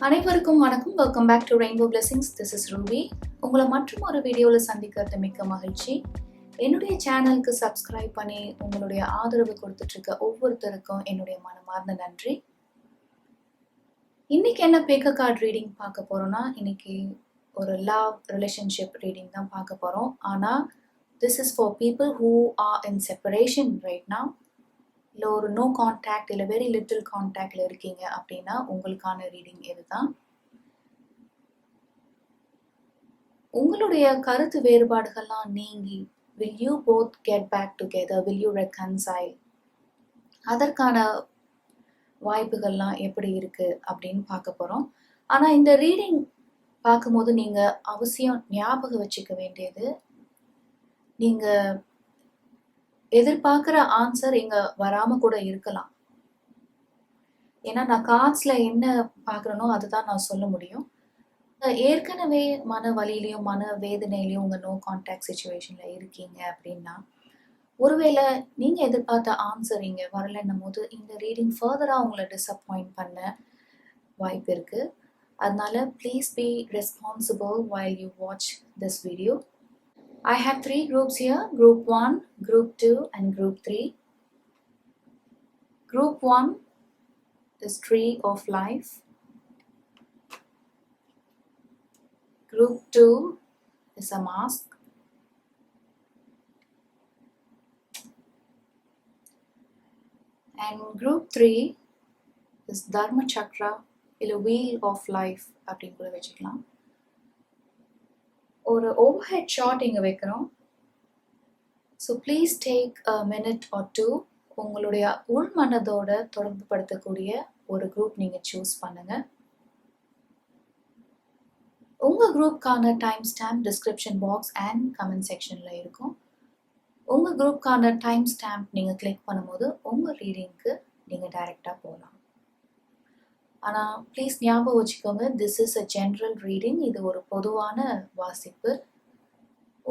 அனைவருக்கும் வணக்கம். Welcome back to Rainbow Blessings. This is Ruby. உங்களை மற்றும் ஒரு வீடியோவில் சந்திக்கிறது மிக்க மகிழ்ச்சி. என்னுடைய சேனலுக்கு சப்ஸ்கிரைப் பண்ணி உங்களுடைய ஆதரவு கொடுத்துட்ருக்க ஒவ்வொருத்தருக்கும் என்னுடைய மனமார்ந்த நன்றி. இன்னைக்கு என்ன பேக்க கார்டு ரீடிங் பார்க்க போகிறோன்னா, இன்னைக்கு ஒரு லவ் ரிலேஷன்ஷிப் ரீடிங் தான் பார்க்க போகிறோம். ஆனால் this is for people who are in separation right now. இல்லை ஒரு நோ கான்டாக்ட் இல்லை வெரி லிட்டில் கான்டாக்டில் இருக்கீங்க அப்படின்னா உங்களுக்கான ரீடிங் இதுதான். உங்களுடைய கருத்து வேறுபாடுகள்லாம் நீங்கி will you both get back together, will you reconcile, அதற்கான வாய்ப்புகள்லாம் எப்படி இருக்கு அப்படின்னு பார்க்க போகிறோம். ஆனால் இந்த ரீடிங் பார்க்கும்போது நீங்கள் அவசியம் ஞாபகம் வச்சுக்க வேண்டியது, நீங்கள் எதிர்பார்க்குற ஆன்சர் இங்கே வராமல் கூட இருக்கலாம். ஏன்னா நான் கார்ட்ஸில் என்ன பார்க்குறேனோ அதுதான் நான் சொல்ல முடியும். ஏற்கனவே மன வலியிலையும் மன வேதனையிலையும் உங்கள் நோ கான்டாக்ட் சுச்சுவேஷனில் இருக்கீங்க அப்படின்னா, ஒருவேளை நீங்கள் எதிர்பார்த்த ஆன்சர் இங்கே வரலன்னும் போது இந்த ரீடிங் ஃபர்தராக உங்களை டிஸப்பாயிண்ட் பண்ண வாய்ப்பு இருக்குது. அதனால please be responsible while you watch this video. I have 3 groups here, group 1, group 2 and group 3. Group 1 is Tree of Life. Group 2 is a mask. And group 3 is Dharma Chakra, இல்ல Wheel of Life அப்படின்னு கூட வச்சுக்கலாம். ஒரு overhead shot இங்கே வைக்கிறோம். So please take a minute or two. உங்களுடைய உள் மனதோட தொடர்பு படுத்தக்கூடிய ஒரு குரூப் நீங்கள் சூஸ் பண்ணுங்கள். உங்கள் குரூப்கான time stamp description box and comment செக்ஷனில் இருக்கும். உங்கள் குரூப்கான டைம் ஸ்டாம்ப் நீங்கள் கிளிக் பண்ணும்போது உங்கள் ரீடிங்க்கு நீங்கள் டைரெக்டாக போகலாம். ஆனால் ப்ளீஸ் ஞாபகம் வச்சுக்கோங்க, this is a general reading. இது ஒரு பொதுவான வாசிப்பு.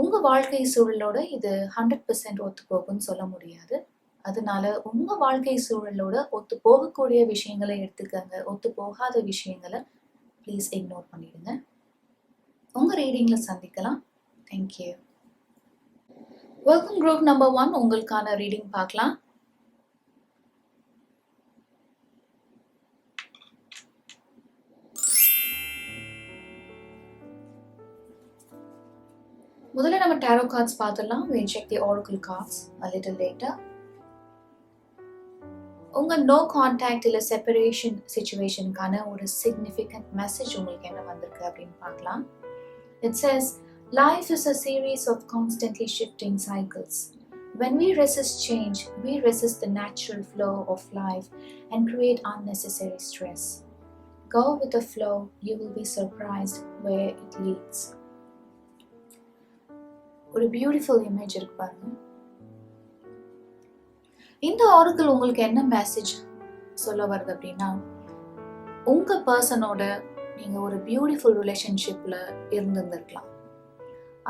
உங்கள் வாழ்க்கை சூழலோட இது 100% ஒத்து போகும்னு சொல்ல முடியாது. அதனால உங்கள் வாழ்க்கை சூழலோட ஒத்து போகக்கூடிய விஷயங்களை எடுத்துக்கங்க, ஒத்து போகாத விஷயங்களை ப்ளீஸ் இக்னோர் பண்ணிடுங்க. உங்கள் ரீடிங்கில் சந்திக்கலாம். தேங்க்யூ. Welcome group number 1. உங்களுக்கான ரீடிங் பார்க்கலாம். முதல்ல நம்ம டாரோ கார்ட்ஸ் பார்த்துடலாம். we'll check the oracle cards a little later. உங்க நோ கான்டாக்ட் இல்லை செப்பரேஷன் சிச்சுவேஷனுக்கான ஒரு சிக்னிஃபிகண்ட் மெசேஜ் உங்களுக்கு என்ன வந்திருக்கு அப்படின்னு பார்க்கலாம். It says, life is a series of constantly shifting cycles. When we resist change, we resist the natural flow of life and create unnecessary stress. Go with the flow, you will be surprised where it leads. ஒரு beautiful image இருக்கு பாருங்க. இந்த Oracle உங்களுக்கு என்ன message சொல்ல வருது அப்படின்னா, உங்க பர்சனோட நீங்க ஒரு பியூட்டிஃபுல் ரிலேஷன்ஷிப்ல இருந்திருக்கலாம்.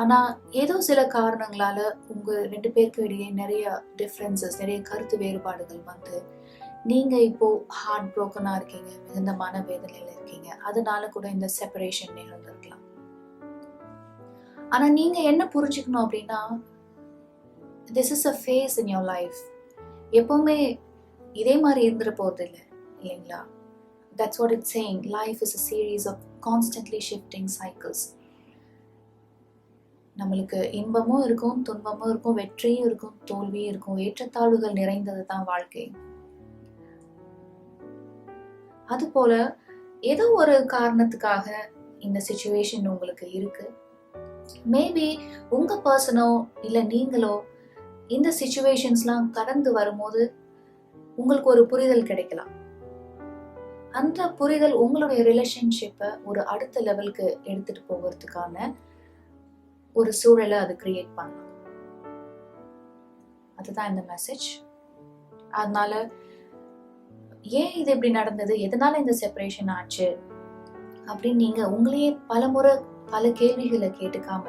ஆனா ஏதோ சில காரணங்களால உங்க 2 பேருக்கு இடையே நிறைய டிஃப்ரென்சஸ், நிறைய கருத்து வேறுபாடுகள் வந்து நீங்க இப்போ ஹார்ட் ப்ரோக்கனா இருக்கீங்க, மிகுந்த மனவேதனையில இருக்கீங்க. அதனால கூட இந்த செப்பரேஷன் நிகழ்ந்திருக்கலாம். ஆனா நீங்க என்ன புரிஞ்சுக்கணும் அப்படின்னா, this is a phase in your life. எப்பவுமே இதே மாதிரி இருந்துட போறது இல்லை, இல்லைங்களா? That's what it's saying. Life is a series of constantly shifting cycles. நம்மளுக்கு இன்பமும் இருக்கும், துன்பமும் இருக்கும், வெற்றியும் இருக்கும், தோல்வியும் இருக்கும். ஏற்றத்தாழ்வுகள் நிறைந்தது தான் வாழ்க்கை. அது போல ஏதோ ஒரு காரணத்துக்காக இந்த சிச்சுவேஷன் உங்களுக்கு இருக்கு. மேபி உங்க பர்சனோ இல்லை நீங்களோ இந்த சிச்சுவேஷன்ஸ்லாம் கடந்து வரும்போது உங்களுக்கு ஒரு புரிதல் கிடைக்கலாம். அந்த புரிதல் உங்களுடைய ரிலேஷன்ஷிப்பை ஒரு அடுத்த லெவலுக்கு எடுத்துட்டு போகிறதுக்கான ஒரு சூழலை அது கிரியேட் பண்ணலாம். அதுதான் இந்த மெசேஜ். அதனால ஏன் இது இப்படி நடந்தது, எதனால இந்த செப்பரேஷன் ஆச்சு அப்படின்னு நீங்க உங்களையே பலமுறை பல கேள்விகளை கேட்டுக்காம,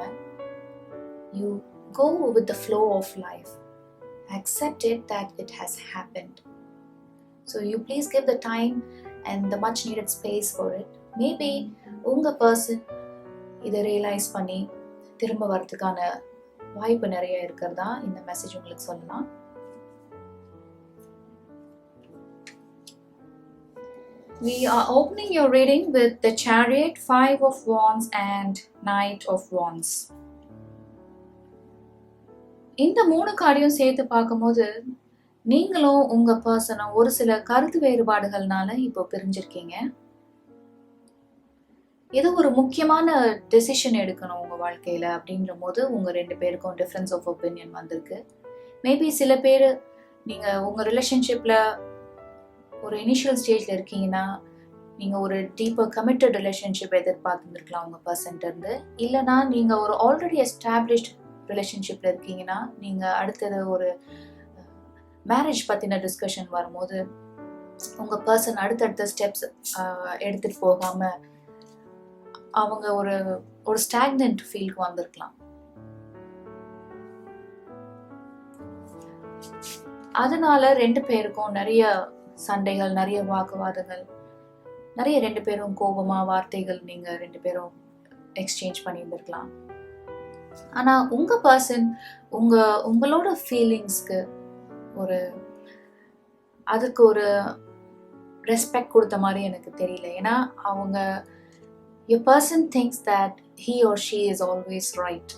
you go with the flow of life. Accept it that it has happened. So you please give the time and the much needed space for it. Maybe உங்க பர்சன் இதை ரியலைஸ் பண்ணி திரும்ப வரதுக்கான வாய்ப்பு நிறைய இருக்கிறதா இந்த மெசேஜ் உங்களுக்கு சொல்லலாம். We are opening your reading with the Chariot, 5 of Wands and Knight of Wands. இந்த 3 கார்டையும் சேர்த்து பார்க்கும்போது நீங்களும் உங்க பர்சனும் ஒரு சில கருத்து வேறுபாடுகள்னால இப்போ பிரிஞ்சிருக்கீங்க. ஏதோ ஒரு முக்கியமான டெசிஷன் எடுக்கணும் உங்க வாழ்க்கையில அப்படின்ற போது உங்க 2 பேருக்கும் டிஃபரன்ஸ் ஆஃப் ஒப்பீனியன் வந்திருக்கு. மேபி சில பேர் நீங்க உங்க ரிலேஷன்ஷிப்ல ஒரு இனிஷியல் ஸ்டேஜ்ல இருக்கீங்கன்னா நீங்க ஒரு டீப்பர் கமிட்டட் ரிலேஷன்ஷிப் எதிர்பார்த்துருக்கலாம் உங்க பர்சன்ட் இருந்து. இல்லைன்னா நீங்க ஒரு ஆல்ரெடி எஸ்டாப்ளிஷ்ட் ரிலேஷன்ஷிப்ல இருக்கீங்கன்னா நீங்க அடுத்தது ஒரு மேரேஜ் பத்தின டிஸ்கஷன் வரும்போது உங்க பர்சன் அடுத்தடுத்த ஸ்டெப்ஸ் எடுத்துட்டு போகாம அவங்க ஒரு ஸ்டாக்னன்ட் ஃபீல்க்கு வந்திருக்கலாம். அதனால 2 பேருக்கும் நிறைய சண்டைகள், நிறைய வாக்குவாதங்கள், நிறைய 2 பேரும் கோபமா வார்த்தைகள் நீங்க 2 பேரும் எக்ஸ்சேஞ்ச் பண்ணியிருந்திருக்கலாம். ஆனா உங்க பர்சன் உங்களோட ஃபீலிங்ஸ்க்கு அதுக்கு ஒரு ரெஸ்பெக்ட் கொடுத்த மாதிரி எனக்கு தெரியல. ஏன்னா your person thinks that he or she is always right.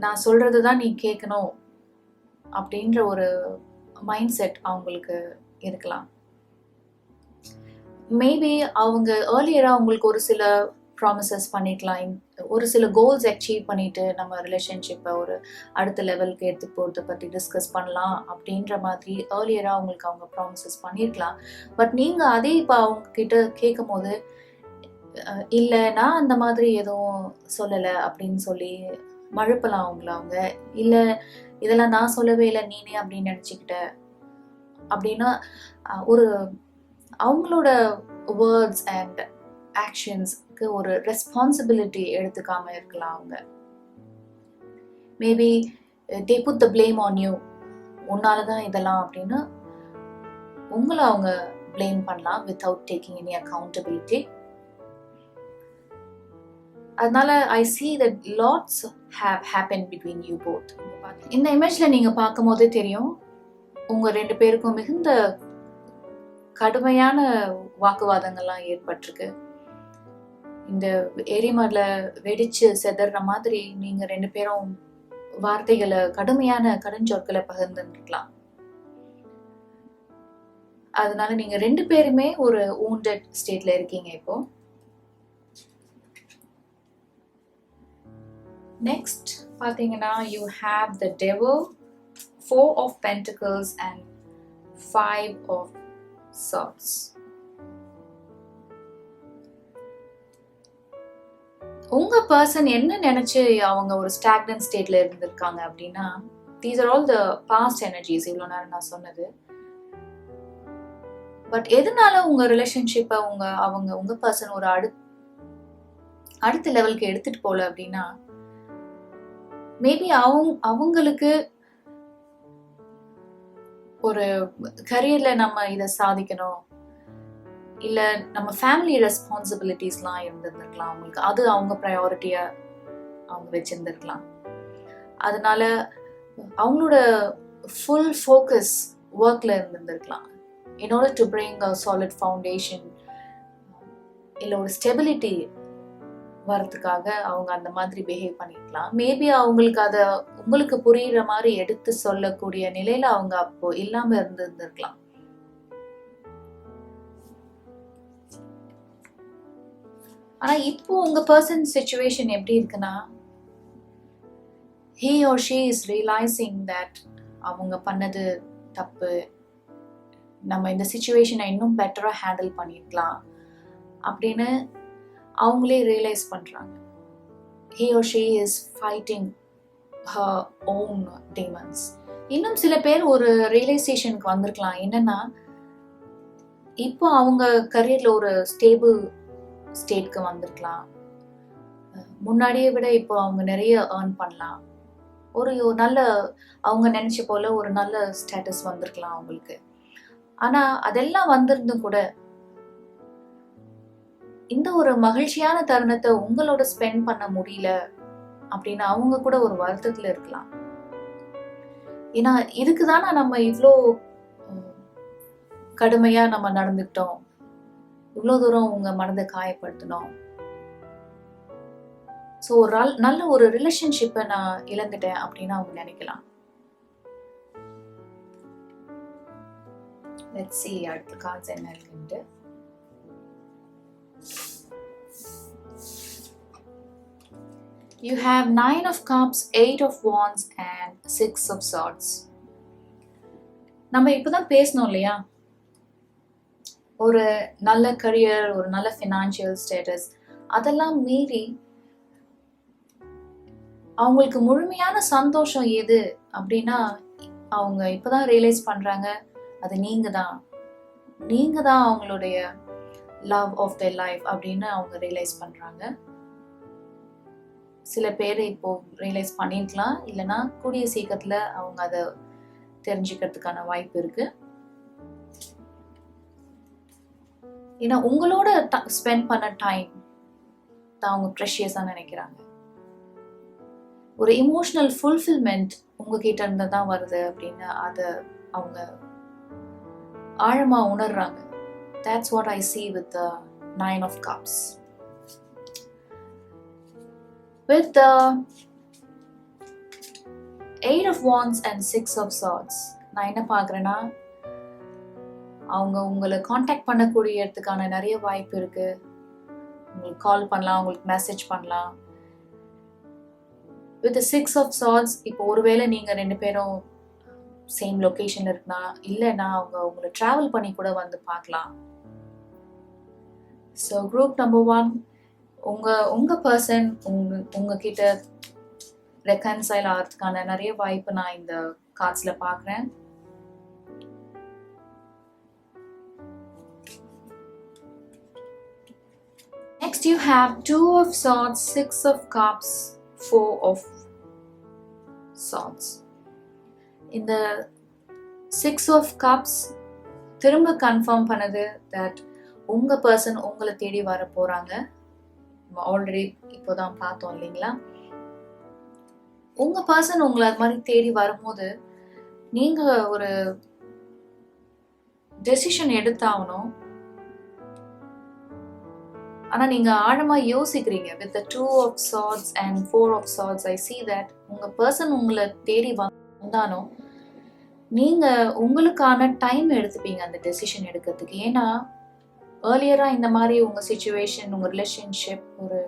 நான் சொல்றதுதான் நீ கேட்கணும் அப்படின்ற ஒரு மைண்ட் செட் அவங்களுக்கு இருக்கலாம். மேபி அவங்க ஏர்லியரா அவங்களுக்கு ஒரு சில ப்ராமிசஸ் பண்ணிக்கலாம், ஒரு சில கோல்ஸ் அச்சீவ் பண்ணிட்டு நம்ம ரிலேஷன்ஷிப்பை ஒரு அடுத்த லெவலுக்கு எடுத்து போகிறத பற்றி டிஸ்கஸ் பண்ணலாம் அப்படின்ற மாதிரி ஏர்லியரா அவங்களுக்கு அவங்க ப்ராமிசஸ் பண்ணியிருக்கலாம். பட் நீங்க அதே இப்போ அவங்க கிட்ட கேட்கும் போது இல்லை நான் அந்த மாதிரி எதுவும் சொல்லலை அப்படின்னு சொல்லி மழுப்பலாம் அவங்க இல்லை இதெல்லாம் நான் சொல்லவே இல்லை நீனே அப்படின்னு நினச்சிக்கிட்ட அப்படின்னா ஒரு அவங்களோட வேர்ட்ஸ் அண்ட் ஆக்ஷன்ஸ்க்கு ஒரு ரெஸ்பான்சிபிலிட்டி எடுத்துக்காம இருக்கலாம். அவங்க maybe they put the blame on you, உன்னாலதான் இதெல்லாம் அப்படின்னு உங்களை அவங்க blame பண்ணலாம் without taking any accountability. அதனால I see that lots have happened between you both. இந்த இமேஜ்ல நீங்க பார்க்கும் போதே தெரியும் உங்க 2 பேருக்கும் மிகுந்த கடுமையான வாக்குவாதங்கள்லாம் ஏற்பட்டிருக்கு. இந்த எரிமலை வெடிச்சு செதற மாதிரி நீங்க 2 பேரும் வார்த்தைகளை கடுமையான கடுஞ்சொற்களை பகிர்ந்துருக்கலாம். அதனால நீங்க 2 பேருமே ஒரு wounded ஸ்டேட்ல இருக்கீங்க இப்போ. நெக்ஸ்ட் பாத்தீங்கன்னா you have the devil, 4 of pentacles and 5 of swords. உங்க பர்சன் என்ன நினைச்சு அவங்க ஒரு ஸ்டாக்னன்ட் ஸ்டேட்ல இருந்திருக்காங்க அப்படின்னா these are all the past energies. இவ்வளவு நேரம் நான் சொன்னது. பட் எதனால உங்க ரிலேஷன்ஷிப்பை உங்க பர்சன் ஒரு அடுத்த லெவலுக்கு எடுத்துட்டு போல அப்படின்னா மேபி அவங்களுக்கு ஒரு கரியர்ல நம்ம இதை சாதிக்கணும், இல்ல நம்ம ஃபேமிலி ரெஸ்பான்சிபிலிட்டிஸ்லாம் இருந்திருக்கலாம் அவங்களுக்கு, அது அவங்க ப்ரையாரிட்டியா அவங்க வச்சிருந்திருக்கலாம். அதனால அவங்களோட ஃபுல் ஃபோக்கஸ் ஒர்க்ல இருந்திருக்கலாம். in order to bring a solid foundation இல்ல ஒரு ஸ்டெபிலிட்டி வரதுக்காக அவங்க அந்த மாதிரி பிஹேவ் பண்ணிருக்கலாம். மேபி அவங்களுக்கு அதை உங்களுக்கு புரியுற மாதிரி எடுத்து சொல்லக்கூடிய நிலையில அவங்க அப்போ இல்லாம இருந்திருக்கலாம். ஆனா இப்போ உங்க பர்சன் சிச்சுவேஷன் எப்படி இருக்குன்னா he or she is realizing that அவங்க பண்ணது தப்பு, நம்ம இந்த சிச்சுவேஷனை இன்னும் பெட்டரா ஹேண்டில் பண்ணிருக்கலாம் அப்படின்னு அவங்களே ரியலைஸ் பண்றாங்க. he or she is fighting her own demons. இன்னும் சில பேர் ஒரு ரியலைசேஷனுக்கு வந்திருக்கலாம். என்னன்னா இப்போ அவங்க கரியர்ல ஒரு ஸ்டேபிள் ஸ்டேட்க்கு வந்திருக்கலாம். முன்னாடியே விட இப்போ அவங்க நிறைய ஏர்ன் பண்ணலாம். ஒரு நல்ல அவங்க நினைச்ச போல ஒரு நல்ல ஸ்டேட்டஸ் வந்திருக்கலாம் அவங்களுக்கு. ஆனா அதெல்லாம் வந்திருந்தும் கூட இந்த ஒரு மகிழ்ச்சியான தருணத்தை உங்களோட ஸ்பெண்ட் பண்ண முடியல அப்படின்னு அவங்க கூட ஒரு வருத்தத்துல இருக்கலாம். ஏன்னா இதுக்குதானே நம்ம இவ்வளோ கடுமையா நம்ம நடந்துக்கிட்டோம், இவ்வளோ தூரம் உங்க மனதை காயப்படுத்தணும். ஸோ ஒரு நல்ல ஒரு ரிலேஷன்ஷிப்பை நான் இழந்துட்டேன் அப்படின்னு அவங்க நினைக்கலாம். Let's see அடுத்த கார்ட்ஸ் என்ன இருக்குன்ட்டு. You have 9 of Cups, 8 of Wands and 6 of Swords. நம்ம இப்பதான் பேசணும் இல்லையா, ஒரு நல்ல கரியர், ஒரு நல்ல ஃபினான்ஷியல் ஸ்டேட்டஸ், அதெல்லாம் மீறி அவங்களுக்கு முழுமையான சந்தோஷம் எது அப்படின்னா அவங்க இப்பதான் ரியலைஸ் பண்றாங்க, அது நீங்க தான் அவங்களுடைய லவ் ஆஃப் their லைஃப் அப்படின்னு அவங்க ரியலைஸ் பண்றாங்க. சில பேர் இப்போ ரியலைஸ் பண்ணிருக்கலாம், இல்லைன்னா கூடிய சீக்கிரத்துல அவங்க அதை தெரிஞ்சுக்கிறதுக்கான வாய்ப்பு இருக்கு. ஏன்னா உங்களோட ஸ்பெண்ட் பண்ண டைம் தான் அவங்க ப்ரெஷியஸா நினைக்கிறாங்க. ஒரு இமோஷனல் ஃபுல்ஃபில்மெண்ட் உங்ககிட்ட இருந்து தான் வருது அப்படின்னு அதை அவங்க ஆழமா உணர்றாங்க. That's what I see with the 9 of Cups. With the 8 of Wands and 6 of Swords, நான் என்ன பார்க்குறேன்னா அவங்க உங்களை காண்டாக்ட் பண்ணக்கூடியதுக்கான நிறைய வாய்ப்பு இருக்கு. உங்களுக்கு கால் பண்ணலாம், உங்களுக்கு மெசேஜ் பண்ணலாம். With the 6 of Swords, இப்போ ஒருவேளை நீங்க ரெண்டு பேரும் சேம் லொகேஷன் இருக்குன்னா, இல்லைன்னா அவங்க உங்களை டிராவல் பண்ணி கூட வந்து பார்க்கலாம். ஸோ குரூப் நம்பர் 1, உங்க பர்சன் உங்ககிட்ட ரெக்கன்சைல் ஆகிறதுக்கான நிறைய வாய்ப்பு நான் இந்த கார்ட்ஸ்ல பார்க்குறேன். Next you have 2 of Swords, 6 of Cups, 4 of Swords. இந்த 6 of Cups திரும்ப கன்ஃபார்ம் பண்ணது தட் உங்க பர்சன் உங்களை தேடி வர போறாங்க. ஆல்ரெடி இப்போதான் பார்த்தோம் இல்லைங்களா, உங்க பர்சன் உங்களை அது மாதிரி தேடி வரும்போது நீங்க ஒரு டெசிஷன் எடுத்தாகணும். ஆனா நீங்க ஆழமா யோசிக்கிறீங்க. With the 2 of Swords and 4 of Swords, I see that உங்க பர்சன் உங்களை தேடி வந்தாலும் நீங்க உங்களுக்கான டைம் எடுத்துப்பீங்க அந்த டெசிஷன் எடுக்கிறதுக்கு. ஏன்னா ஏர்லியரா இந்த மாதிரி உங்க சிச்சுவேஷன், உங்க ரிலேஷன்ஷிப் ஒரு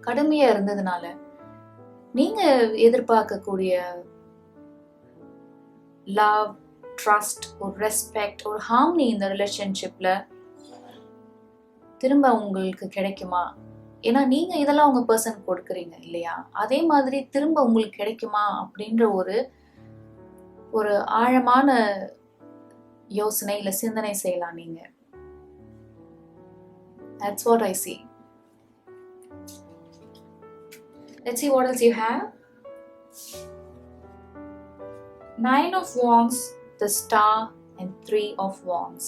கடுமையா இருந்ததுனால நீங்க எதிர்பார்க்கக்கூடிய லவ், ட்ரஸ்ட், ஒரு ரெஸ்பெக்ட், ஒரு ஹார்மனி இந்த ரிலேஷன்ஷிப்ல திரும்ப உங்களுக்கு கிடைக்குமா? ஏன்னா நீங்க இதெல்லாம் உங்க பர்சன் கொடுக்குறீங்க இல்லையா, அதே மாதிரி திரும்ப உங்களுக்கு கிடைக்குமா அப்படின்ற ஒரு ஆழமான யோசனை இல்ல சிந்தனை செய்யலாம் நீங்க. That's what I see. Let's see what else you have. 9 of Wands, the Star and 3 of Wands.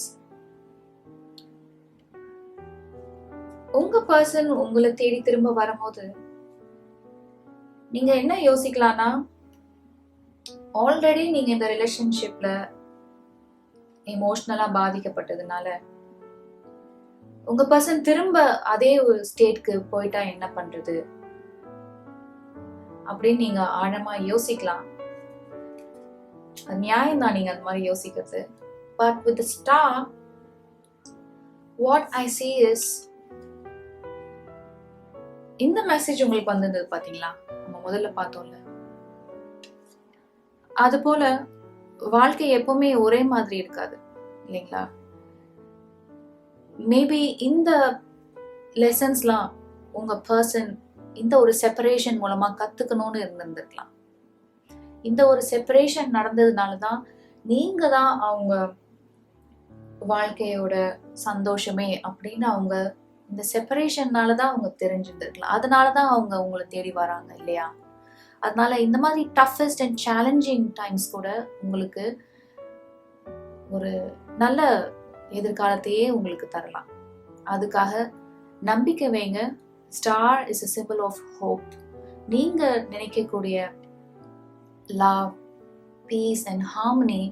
உங்க பர்சன் உங்களை தேடி திரும்ப வரும்போது நீங்க என்ன யோசிக்கலாம்னா, ஆல்ரெடி நீங்க இந்த ரிலேஷன்ஷிப்ல எமோஷனலா பாதிக்கப்பட்டதுனால உங்க பர்சன் திரும்ப அதே ஒரு ஸ்டேட்க்கு போயிட்டா என்ன பண்றது அப்படின்னு நீங்க ஆழமா யோசிக்கலாம். நியாயம் தான் நீங்க அந்த மாதிரி யோசிக்கிறது. But with the star, what I see is, இந்த மெசேஜ் உங்களுக்கு வந்திருந்தது பாத்தீங்களா, நம்ம முதல்ல பார்த்தோம்ல, அது போல வாழ்க்கை எப்பவுமே ஒரே மாதிரி இருக்காது இல்லைங்களா. மேபி இந்த லெசன்ஸ்லாம் உங்க பர்சன் இந்த ஒரு செப்பரேஷன் மூலமா கத்துக்கணும்னு இருந்திருக்கலாம். இந்த ஒரு செப்பரேஷன் நடந்ததுனாலதான் நீங்க தான் அவங்க வாழ்க்கையோட சந்தோஷமே அப்படின்னு அவங்க இந்த செப்பரேஷன்னாலதான் அவங்க தெரிஞ்சிருந்திருக்கலாம். அதனாலதான் அவங்க உங்களை தேடி வராங்க இல்லையா. அதனால இந்த மாதிரி டஃபஸ்ட் அண்ட் சேலஞ்சிங் டைம்ஸ் கூட உங்களுக்கு ஒரு நல்ல எதிர்காலத்தையே உங்களுக்கு தரலாம். அதுக்காக நம்பிக்கை வைங்க. Star is a symbol of hope. நீங்க நினைக்கக்கூடிய love, peace and harmony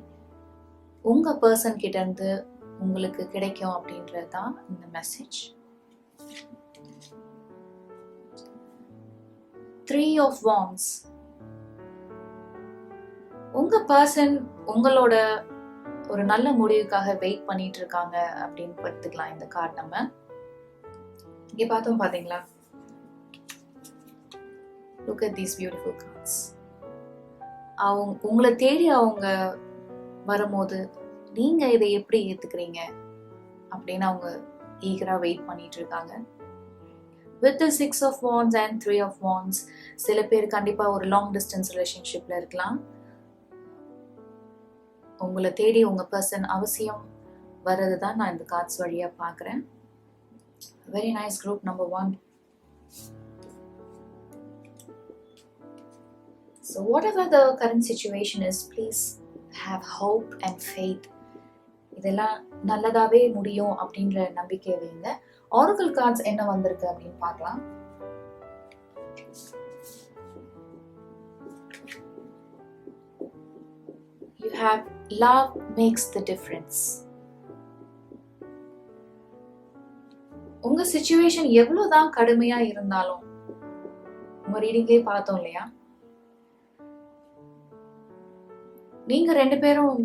உங்க பர்சன் கிட்ட இருந்து உங்களுக்கு கிடைக்கும் அப்படின்றது தான் இந்த மெசேஜ். 3 of Wands. உங்க பர்சன் உங்களோட ஒரு நல்ல முடிவுக்காக வெயிட் பண்ணிட்டு இருக்காங்க அப்படின்னு படுத்துக்கலாம் இந்த கார்டு. நம்ம இங்க பார்த்தோம் பாத்தீங்களா? Look at these beautiful cards. அவங்க உங்களை தேடி அவங்க வரும்போது நீங்க இதை எப்படி ஏத்துக்கிறீங்க அப்படின்னு அவங்க ஈகரா வெயிட் பண்ணிட்டு இருக்காங்க. With the 6 of Wands and 3 of Wands, சில பேர் கண்டிப்பா ஒரு லாங் டிஸ்டன்ஸ் ரிலேஷன்ஷிப்ல இருக்கலாம். உங்களை தேடி உங்க பர்சன் அவசியம் வர்றது தான் நான் இந்த கார்ட்ஸ் வழியா பார்க்குறேன். Very nice group number 1. So whatever the current situation is, please have hope and faith. இதெல்லாம் நல்லதாவே முடியும் அப்படின்ற நம்பிக்கை வைங்க. Oracle cards என்ன வந்திருக்கு அப்படின்னு பார்க்கலாம். You have love makes the difference. உங்க சிச்சுவேஷன் எவ்வளவுதான் கடுமையா இருந்தாலும், உங்க ரீடிங்கே பார்த்தோம் இல்லையா, நீங்க 2 பேரும்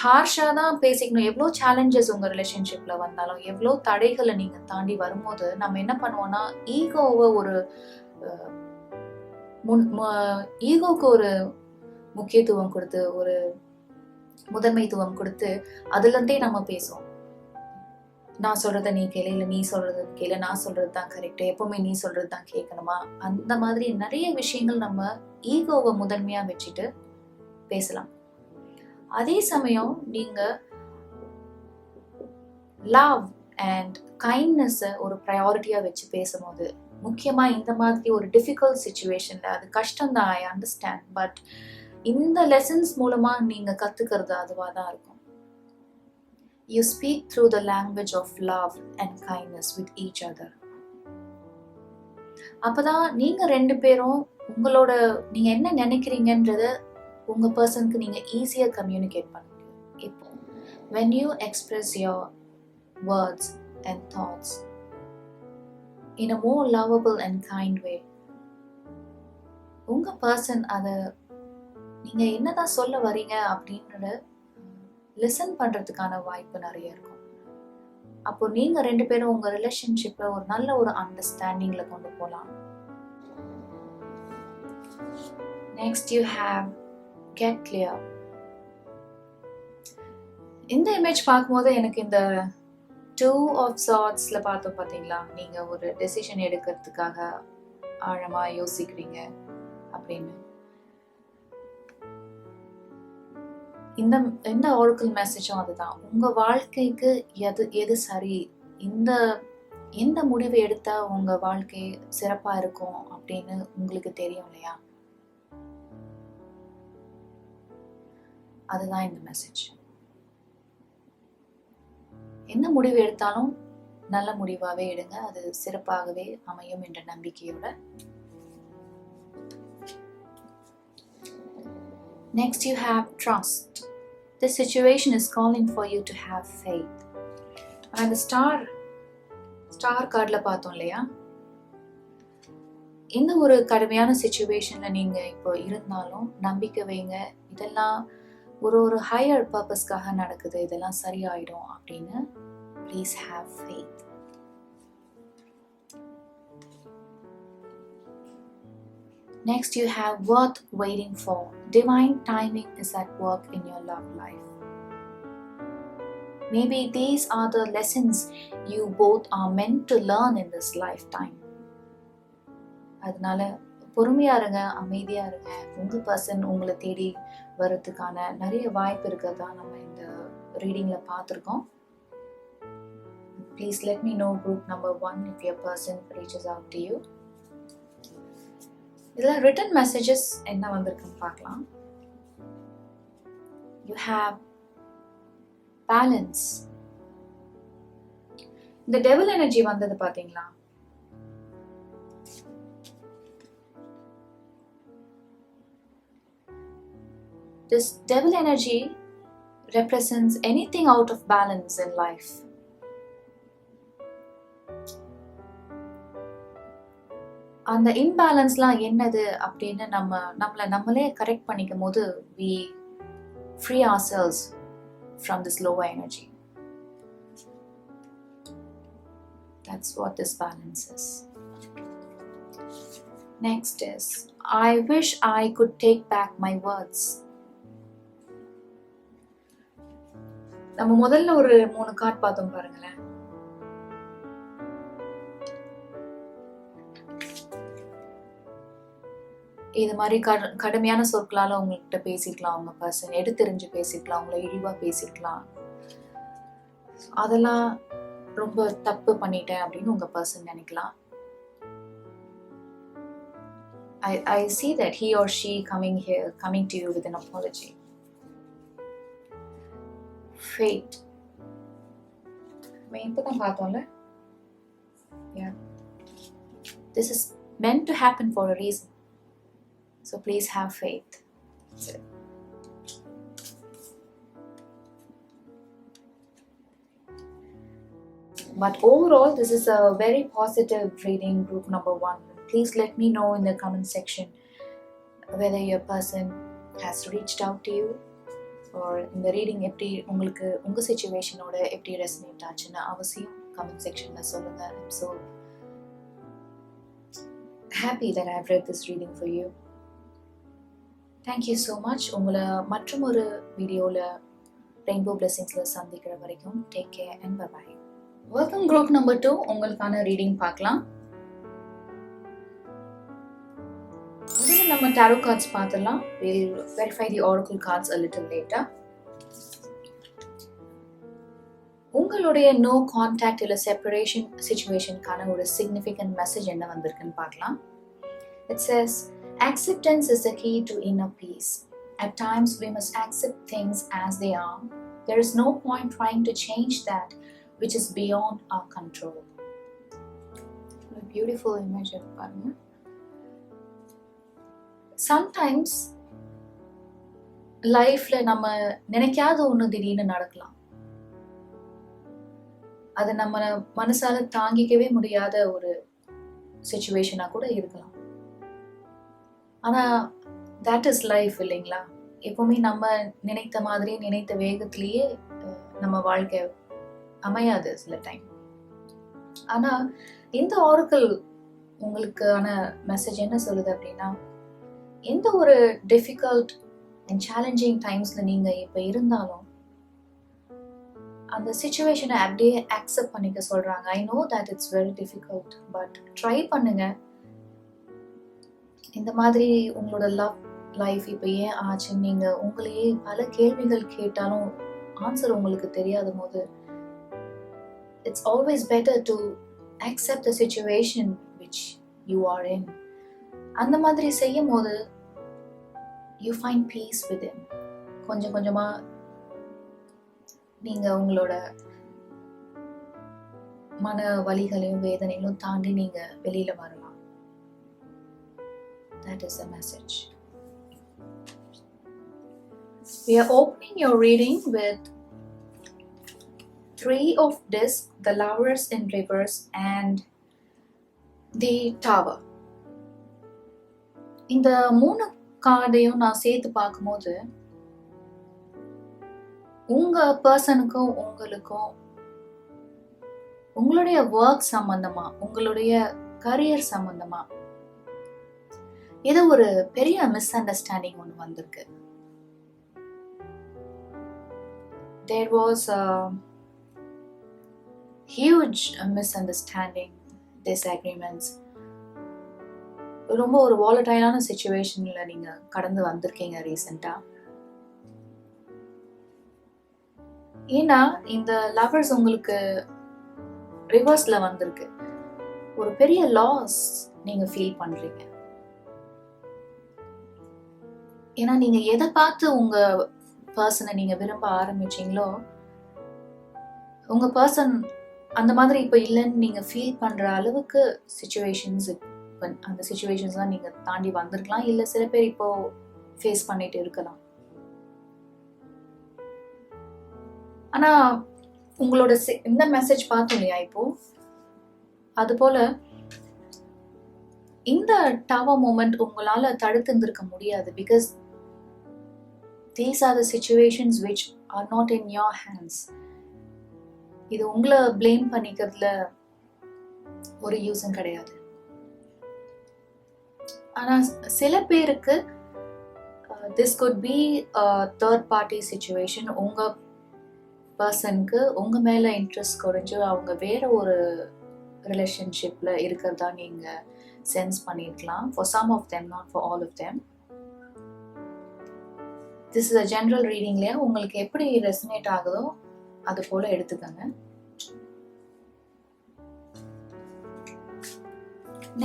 ஹார்ஷா தான் பேசிக்கணும். எவ்வளோ சேலஞ்சஸ் உங்க ரிலேஷன்ஷிப்ல வந்தாலும், எவ்வளோ தடைகளை நீங்க தாண்டி வரும்போது நம்ம என்ன பண்ணுவோம்னா ஈகோவை ஒரு ஈகோக்கு ஒரு முக்கியத்துவம் கொடுத்து, ஒரு முதன்மைத்துவம் கொடுத்து அதுல இருந்தே நம்ம பேசுவோம். நான் சொல்றத நீ கேளு, இல்ல நீ சொல்றது கேளு, நான் சொல்றது தான் கரெக்ட், எப்பவுமே நீ சொல்றது தான் கேட்கணுமா, அந்த மாதிரி நிறைய விஷயங்கள் நம்ம ஈகோவை முதன்மையா வச்சுட்டு பேசலாம். அதே சமயம் நீங்க லவ் அண்ட் கைண்ட்னஸ் ஒரு ப்ரையாரிட்டியா வச்சு பேசும்போது, முக்கியமா இந்த மாதிரி ஒரு டிஃபிகல்ட் சிச்சுவேஷன்ல, அது கஷ்டம் தான், ஐ அண்டர்ஸ்டாண்ட், பட் இந்த லெசன்ஸ் மூலமா நீங்க கத்துக்கிறது அதுவா தான் இருக்கும். You speak through the language of love and kindness with each other. அப்பதான் நீங்க 2 பேரும் உங்களோட நீங்க என்ன நினைக்கிறீங்கன்றத உங்க பர்சனுக்கு நீங்க ஈஸியா கம்யூனிகேட் பண்ண முடியும். இப்போ when you express your words and thoughts in a more lovable and kind way, உங்க பர்சன் அத நீங்க என்னதான் சொல்ல வரீங்க அப்படின்றத லிசன் பண்றதுக்கான வாய்ப்பு நிறைய இருக்கும். அப்போ நீங்க 2 பேரும் உங்க ரிலேஷன்ஷிப்ல ஒரு நல்ல ஒரு அண்டர்ஸ்டாண்டிங்ல கொண்டு போலாம். Next you have get clear. இந்த இமேஜ் பார்க்கும்போது எனக்கு இந்த 2 of Swordsல பார்த்தோம் பாத்தீங்களா, நீங்க ஒரு டெசிஷன் எடுக்கிறதுக்காக ஆழமா யோசிக்கிறீங்க அப்படின்னு. இந்த oracle மெசேஜும் அதுதான். உங்க வாழ்க்கைக்கு எது சரி, எந்த முடிவை எடுத்தா உங்க வாழ்க்கை சிறப்பா இருக்கும் அப்படின்னு உங்களுக்கு தெரியும் இல்லையா, அதுதான் இந்த மெசேஜ். என்ன முடிவு எடுத்தாலும் நல்ல முடிவாவே எடுங்க, அது சிறப்பாகவே அமையும் என்ற நம்பிக்கையோட. Next you have trust. This situation is calling for you to have faith. And the star cardல பார்த்தோம் இல்லையா, இந்த ஒரு கடுமையான சிச்சுவேஷன்ல நீங்க இப்போ இருந்தாலும் நம்பிக்கை வைங்க, இதெல்லாம் ஒரு ஹையர் பர்பஸ்க்காக நடக்குது, இதெல்லாம் சரியாயிடும் அப்படின்னு. Please have faith. Next you have worth waiting for. Divine timing is at work in your love life. Maybe these are the lessons you both are meant to learn in this lifetime. அதனால பொறுமையா இருங்க, அமைதியா இருங்க. உங்க person உங்களை தேடி வர்றதுக்கான நிறைய வாய்ப்பு இருக்கிறதா நம்ம இந்த ரீடிங்ல பார்த்துருக்கோம். Please let me know group number 1 if your person reaches out to you. இதுல written messages என்ன வந்திருக்குன்னு பார்க்கலாம். You have balance. இந்த டெவில் எனர்ஜி வந்தது பாத்தீங்களா? This devil energy represents anything out of balance in life. அந்த இம்பேலன்ஸ்லாம் என்னது அப்படின்னு நம்மளே கரெக்ட் பண்ணிக்கும் போது we free ourselves from this lower energy. That's what this balance is. Next is, I wish I could take back my words. நம்ம முதல்ல ஒரு 3 card பார்த்தோம் பாருங்களேன். இது மாதிரி கடுமையான சொற்களால உங்ககிட்ட பேசிக்கலாம், உங்க பர்சன் எடுத்தெறிஞ்சு பேசிக்கலாம், உங்களை இழிவா பேசிக்கலாம். அதெல்லாம் ரொம்ப தப்பு பண்ணிட்டேன் அப்படின்னு உங்க பர்சன் நினைக்கலாம். I see that he or she coming to you with an apology. Fate. இப்பதான் பார்த்தோம்ல. Yeah. This is meant to happen for a reason. So please have faith. That's it. But overall, this is a very positive reading, group number 1. Please let me know in the comment section whether your person has reached out to you or in the reading எப்படி உங்களுக்கு உங்க சிச்சுவேஷனோட எப்படி resonate ஆச்சுன்னு அவசியம் comment செக்ஷன்ல சொல்லுங்க. I'm so happy that I've read this reading for you. Thank you so much. உங்களை மற்றும் ஒரு வீடியோல ரெயின்போ பிளெஸிங்ஸ்ல சந்திக்கிற வரைக்கும் take care and bye bye. Welcome group number 2. உங்களுக்கான ரீடிங் பார்க்கலாம். முதல்ல நம்ம டாரோ கார்ட்ஸ் பார்த்துடலாம். We'll verify the oracle cards a little later. உங்களுடைய நோ கான்டாக்ட் இல்ல செப்பரேஷன் சிச்சுவேஷனுக்கான ஒரு சிக்னிஃபிகண்ட் மெசேஜ் என்ன வந்திருக்குன்னு பார்க்கலாம். It says, acceptance is the key to inner peace. At times we must accept things as they are. There is no point trying to change that which is beyond our control. A beautiful image of பாருங்க. Sometimes லைஃப்ல நம்ம நினைக்காத ஒண்ணு திடீர்னு நடக்கலாம். அது நம்ம மனசால தாங்கிக்கவே முடியாத ஒரு சிச்சுவேஷனா கூட இருக்கலாம். ஆனா that is life இல்லைங்களா? எப்பவுமே நம்ம நினைத்த மாதிரி நினைத்த வேகத்திலேயே நம்ம வாழ்க்கை அமையாது சில டைம். ஆனா இந்த ஆரக்கிள் உங்களுக்கான மெசேஜ் என்ன சொல்லுது அப்படின்னா, எந்த ஒரு டிஃபிகல்ட் அண்ட் சேலஞ்சிங் டைம்ஸ்ல நீங்க இப்ப இருந்தாலும் அந்த சிச்சுவேஷனை அப்படியே அக்செப்ட் பண்ணிக்க சொல்றாங்க. I know that it's very difficult, but try பண்ணுங்க. இந்த மாதிரி உங்களோட லவ் லைஃப் இப்ப ஏன் ஆச்சு, நீங்க உங்களையே பல கேள்விகள் கேட்டாலும் ஆன்சர் உங்களுக்கு தெரியாத போது it's always better to accept the situation which you are in. அந்த மாதிரி செய்யும் போது you find peace within. கொஞ்சம் கொஞ்சமா நீங்க உங்களோட மன வலிகளையும் வேதனைகளும் தாண்டி நீங்க வெளியில வரலாம். That is the message. We are opening your reading with 3 of discs, the Lovers in reverse and the Tower. இந்த 3 கார்டையும் நான் சேர்த்து பார்க்கும்போது உங்க பர்சனுக்கும் உங்களுக்கும் உங்களுடைய ஒர்க் சம்பந்தமா, உங்களுடைய கரியர் சம்பந்தமா ஏதோ ஒரு பெரிய மிஸ் அண்டர்ஸ்டாண்டிங் ஒன்று வந்திருக்கு. There was a huge misunderstanding, disagreements. ரொம்ப ஒரு வாலடைலான சிச்சுவேஷன்ல நீங்க கடந்து வந்திருக்கீங்க ரீசெண்டா. ஏன்னா இந்த லவர்ஸ் உங்களுக்கு ரிவர்ஸ்ல வந்திருக்கு. ஒரு பெரிய லாஸ் நீங்க ஃபீல் பண்றீங்க. ஏன்னா நீங்க எதை பார்த்து உங்க பர்சனை நீங்க விரும்ப ஆரம்பிச்சீங்களோ, உங்க பர்சன் அந்த மாதிரி இப்போ இல்லைன்னு நீங்க ஃபீல் பண்ற அளவுக்கு சுச்சுவேஷன்ஸ், அந்த சுச்சுவேஷன்ஸ்லாம் நீங்க தாண்டி வந்திருக்கலாம், இல்ல சில பேர் இப்போ ஃபேஸ் பண்ணிட்டு இருக்கலாம். ஆனா உங்களோட இந்த மெசேஜ் பார்த்தோம் இல்லையா இப்போ, அது போல இந்த டவர் மூமெண்ட் உங்களால தடுத்து இருந்திருக்க முடியாது. Because these are the situations which are not in your hands. இது உங்களை blame பண்ணிக்கிறதுல ஒரு யூஸும் கிடையாது. ஆனா சில பேருக்கு this could be a third party situation. உங்க பர்சனுக்கு உங்க மேல இன்ட்ரெஸ்ட் குறைஞ்சு அவங்க வேற ஒரு ரிலேஷன்ஷிப்ல இருக்கிறதா நீங்க சென்ஸ் பண்ணிருக்கலாம். For some of them, not for all of them. This is a general reading. உங்களுக்கு எப்படி ரெசனேட் ஆகுதோ அது போல எடுத்துக்கங்க.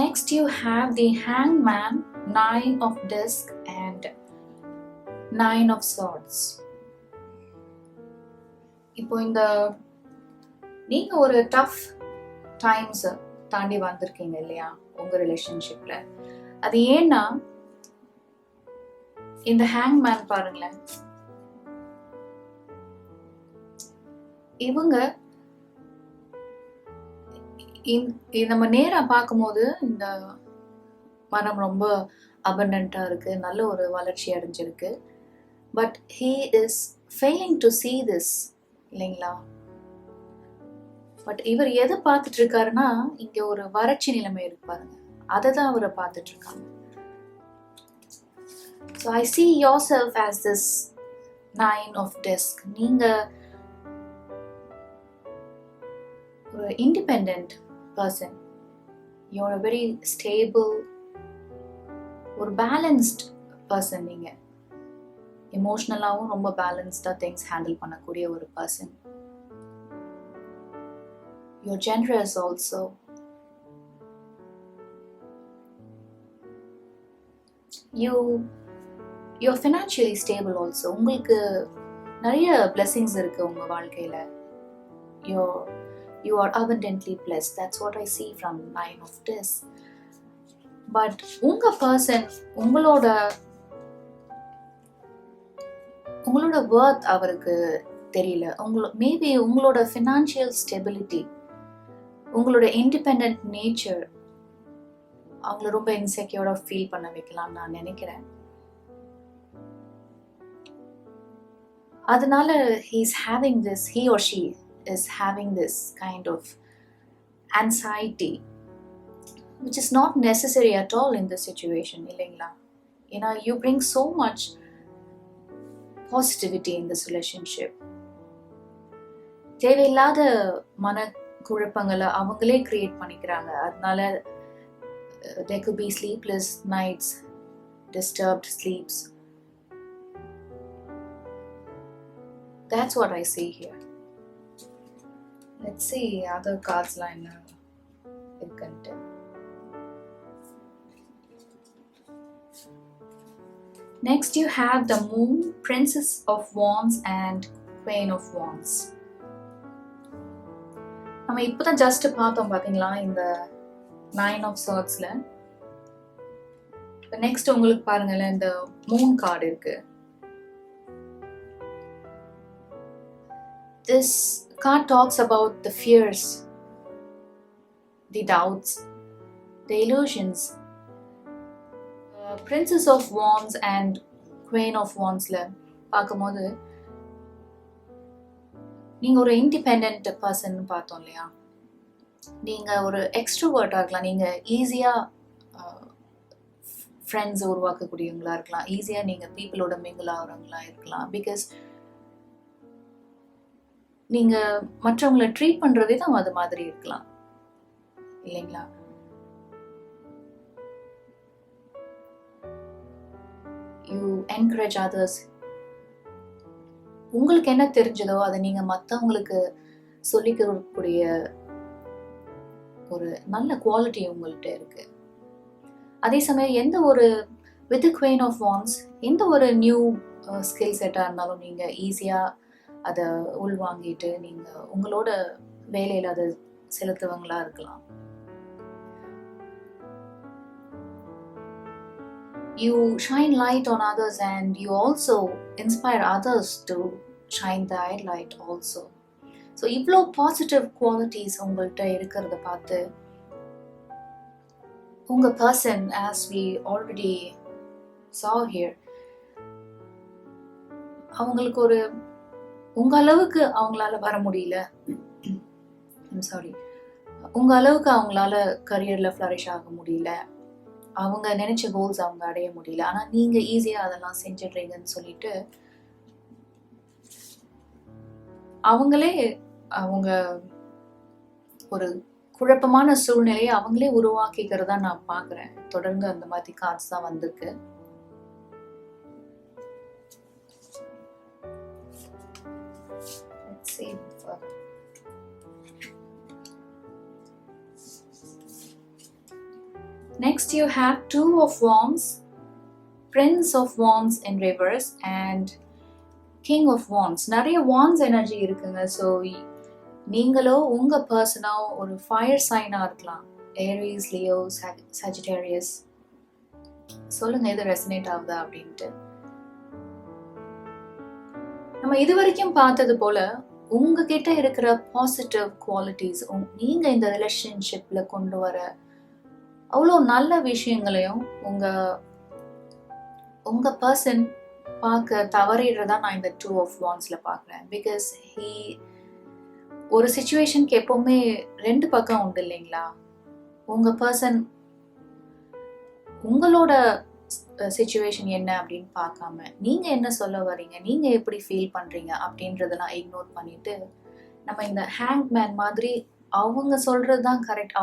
Next you have the Hangman, 9 of Disc and 9 of Swords. இப்போ இந்த நீங்க ஒரு டஃப் டைம்ஸ் தாண்டி வந்திருக்கீங்க இல்லையா உங்க ரிலேஷன்ஷிப்ல. அது ஏன்னா இந்த ஹேங்மேன் பாருங்களேன், இவங்க நம்ம நேரா பார்க்கும்போது இந்த மரம் ரொம்ப அபண்டன்ட்டா இருக்கு, நல்ல ஒரு வளர்ச்சி அடைஞ்சிருக்கு. But he is failing to see this இல்லைங்களா? பட் இவர் எதை பார்த்துட்டு இருக்காருன்னா, இங்க ஒரு வறட்சி நிலைமை இருக்கு பாருங்க, அதை தான் அவரை பார்த்துட்டு இருக்காங்க. So I see yourself as this 9 of Disc. நீங்க ஒரு independent person. You're a very stable, ஒரு balanced person. நீங்க எமோஷனலாவும் ரொம்ப பேலன்ஸ்டா திங்ஸ் ஹேண்டில் பண்ணக்கூடிய ஒரு person. You're generous also. You're financially stable also. உங்களுக்கு நிறைய blessings இருக்கு உங்க வாழ்க்கையில. You are abundantly blessed. That's what I see from 9 of Disc. But உங்க பர்சன் உங்களோட worth அவருக்கு தெரியல. மேபி உங்களோட ஃபினான்ஷியல் ஸ்டெபிலிட்டி, உங்களோட இண்டிபெண்டன்ட் நேச்சர் அவங்கள ரொம்ப இன்செக்யூர்டா ஃபீல் பண்ண வைக்கலாம் நான் நினைக்கிறேன். அதனால he or she is having this kind of anxiety which is not necessary at all in this situation இல்லைங்களா? ஏன்னா you bring so much positivity in this relationship. தேவையில்லாத மன குழப்பங்களை அவங்களே கிரியேட் பண்ணிக்கிறாங்க. அதனால there could be sleepless nights, disturbed sleeps. That's what I see here. Let's see other cards line irukante. Next you have the Moon, Princess of Wands and Queen of Wands. நம்ம இப்பதான் just பார்த்தோம் பாத்தீங்களா இந்த 9 of Swordsல. Next உங்களுக்கு பாருங்களேன், இந்த Moon card இருக்கு. This card talks about the fears, the doubts, the illusions. Princess of Wands and Queen of Wandsல பார்க்கும்போது நீங்க ஒரு இண்டிபெண்டன்ட் பர்சன் பார்த்தோம் இல்லையா? நீங்க ஒரு எக்ஸ்ட்ரோவர்ட்டா இருக்கலாம், நீங்க ஈஸியா ஃப்ரெண்ட்ஸ் உருவாக்கக்கூடியவங்களா இருக்கலாம், ஈஸியா நீங்க பீப்புளோட மிங்கிள் ஆகிறவங்களா இருக்கலாம். பிகாஸ் நீங்க மற்றவங்களை ட்ரீட் பண்ற விதம் அது மாதிரி இருக்கலாம் இல்லைங்களா? You encourage others. உங்களுக்கு என்ன தெரிஞ்சதோ அதை நீங்க மற்றவங்களுக்கு சொல்லிக்கக்கூடிய ஒரு நல்ல குவாலிட்டி உங்கள்கிட்ட இருக்கு. அதே சமயம் எந்த ஒரு வித் குவீன் ஆஃப் வாண்ட்ஸ் எந்த ஒரு நியூ ஸ்கில் செட்டாக இருந்தாலும் நீங்க ஈஸியா அதை உள்வாங்கிட்டு நீங்க உங்களோட வேலையில் அது செலுத்துவங்களா இருக்கலாம். You shine light on others and you also inspire others to shine their light also. So இவ்வளோ பாசிட்டிவ் குவாலிட்டிஸ் உங்கள்கிட்ட இருக்கிறத பார்த்து உங்க person, as we already saw here, அவங்களுக்கு ஒரு உங்க அளவுக்கு அவங்களால வர முடியல, உங்க அளவுக்கு அவங்களால கரியர்ல ஃப்ளரிஷ் ஆக முடியல, அவங்க நினைச்ச கோல்ஸ் அவங்க அடைய முடியல, ஆனா நீங்க ஈஸியா அதெல்லாம் செஞ்சிடுறீங்கன்னு சொல்லிட்டு அவங்களே அவங்க ஒரு குழப்பமான சூழ்நிலையை அவங்களே உருவாக்கிக்கிறதா நான் பாக்குறேன். தொடர்ந்து அந்த மாதிரி கார்ட்ஸ் தான் வந்திருக்கு. Next you have Two of Wands, Prince of Wands in reverse and King of Wands. நிறைய Wands எனர்ஜி இருக்குங்க. ஸோ நீங்களோ உங்க பர்சனோ ஒரு ஃபயர் சைனா இருக்கலாம். Aries, Leo, Sagittarius. சொல்லுங்க எது ரெசனேட் ஆகுதா அப்படின்ட்டு. நம்ம இது வரைக்கும் பார்த்தது போல உங்ககிட்ட இருக்கிற பாசிட்டிவ் குவாலிட்டிஸ், நீங்க இந்த ரிலேஷன்ஷிப்ல கொண்டு வர அவ்வளோ நல்ல விஷயங்களையும் உங்க பர்சன் பார்க்க தவறிடுறதா நான் இந்த Two of Wandsல பார்க்குறேன். பிகாஸ் ஒரு சிச்சுவேஷனுக்கு எப்பவுமே ரெண்டு பக்கம் உண்டு இல்லைங்களா? உங்க பர்சன் உங்களோட சிச்சுவேஷன் என்ன அப்படின்னு பார்க்காம நீங்க என்ன சொல்ல வரீங்க, நீங்க எப்படி ஃபீல் பண்றீங்க அப்படின்றதெல்லாம் இக்னோர் பண்ணிட்டு நம்ம இந்த ஹேங்மேன் மாதிரி அவங்க சொல்றதுதான் கரெக்ட்,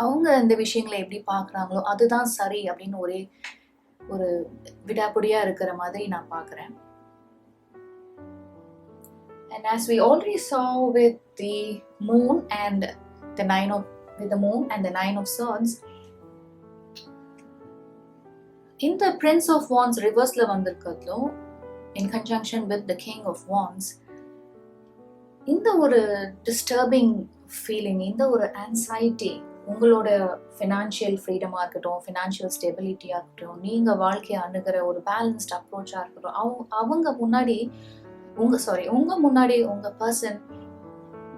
அவங்க இந்த விஷயங்களை எப்படி பார்க்குறாங்களோ அதுதான் சரி அப்படின்னு ஒரு விடாப்புடியா இருக்கிற மாதிரி நான் பார்க்குறேன். And as we already saw with the moon and the Nine of Swords, இந்த Prince of Wands reverseல வந்திருக்கிறதும் in conjunction with the King of Wands, இந்த ஒரு disturbing feeling, இந்த ஒரு anxiety, உங்களோட ஃபினான்ஷியல் ஃப்ரீடமாக இருக்கட்டும், ஃபினான்ஷியல் ஸ்டெபிலிட்டியாக இருக்கட்டும், நீங்கள் வாழ்க்கையை அணுகிற ஒரு பேலன்ஸ்ட் அப்ரோச்சாக இருக்கட்டும், அவங்க முன்னாடி உங்கள் பர்சன்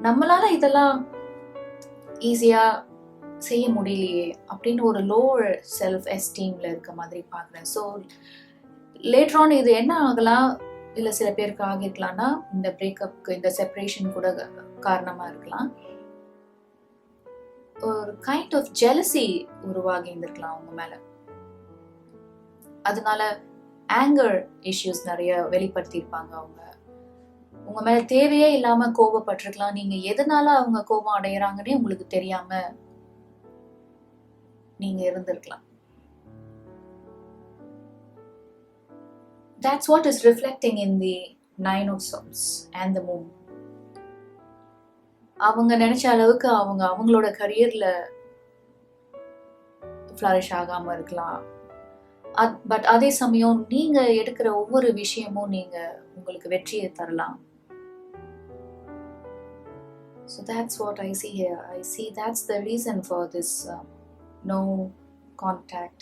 நம்மளால இதெல்லாம் ஈஸியாக செய்ய முடியலையே அப்படின்னு ஒரு லோவர் செல்ஃப் எஸ்டீம்ல இருக்க மாதிரி பார்க்குறேன். ஸோ லேட்டர் ஆன் இது என்ன ஆகலாம், இல்லை சில பேருக்கு ஆகிருக்கலாம்னா இந்த பிரேக்கப்க்கு, இந்த செப்பரேஷன் கூட காரணமாக இருக்கலாம். ஒரு கைண்ட் ஆஃப் ஜெலசி உருவாகி இருந்திருக்கலாம் அவங்க மேல. அதனால ஆங்கர் இஷ்யூஸ் நிறைய வெளிப்படுத்தியிருப்பாங்க. அவங்க உங்க மேல தேவையே இல்லாம கோபப்பட்டிருக்கலாம். நீங்க எதனால அவங்க கோபம் அடையறாங்கன்னே உங்களுக்கு தெரியாம நீங்க இருந்திருக்கலாம். That's what is reflecting in the Nine of Swords and the Moon. அவங்க நினைச்ச அளவுக்கு அவங்களோட கரியர்ல ஃப்ளரிஷ் ஆகாம இருக்கலாம். பட் அதே சமயம் நீங்க எடுக்கிற ஒவ்வொரு விஷயமும் உங்களுக்கு வெற்றியை தரலாம். So that's what I see here. I see that's the reason for this no contact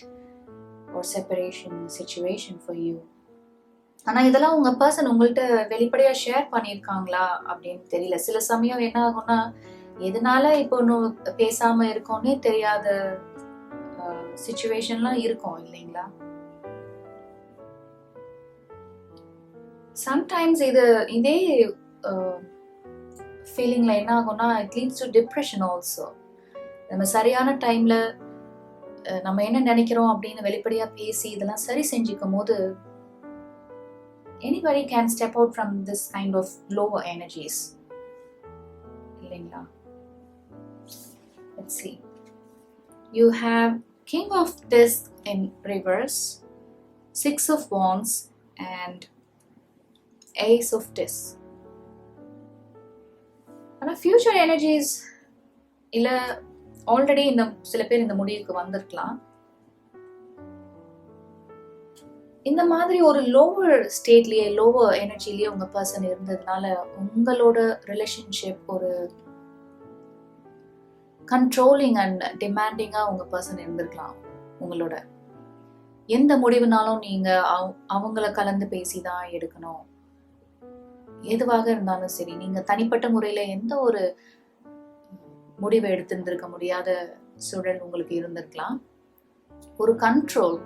or separation situation for you. ஆனா இதெல்லாம் உங்க பர்சன் உங்கள்கிட்ட வெளிப்படையா ஷேர் பண்ணியிருக்காங்களா அப்படின்னு தெரியல. சில சமயம் என்ன ஆகும்னா, எதனால இப்போ ஒன்னும் பேசாம இருக்கோன்னே தெரியாத சிச்சுவேஷன்லாம் இருக்கும் இல்லைங்களா? சம்டைம்ஸ் இதே ஃபீலிங்ல என்ன ஆகும்னா, it leads to depression also. நம்ம சரியான டைம்ல நம்ம என்ன நினைக்கிறோம் அப்படின்னு வெளிப்படையா பேசி இதெல்லாம் சரி செஞ்சுக்கும் போது anybody can step out from this kind of lower energies. இல்லைங்களா? Let's see. You have King of Discs in reverse, Six of Wands and Ace of Discs. ஆனா future energies இல்ல ஆல்ரெடி சில பேர் இந்த முடிவுக்கு வந்திருக்கலாம். இந்த மாதிரி ஒரு லோவர் ஸ்டேட்லயே லோவர் எனர்ஜிலேயே உங்க பர்சன் இருந்ததுனால உங்களோட ரிலேஷன்ஷிப் ஒரு கண்ட்ரோலிங் அண்ட் டிமாண்டிங்கா உங்க பர்சன் இருந்திருக்கலாம். உங்களோட எந்த முடிவுனாலும் நீங்க அவங்கள கலந்து பேசிதான் எடுக்கணும். எதுவாக இருந்தாலும் சரி, நீங்க தனிப்பட்ட முறையில எந்த ஒரு முடிவை எடுத்திருந்திருக்க முடியாத சூழல் உங்களுக்கு இருந்திருக்கலாம். ஒரு கண்ட்ரோல்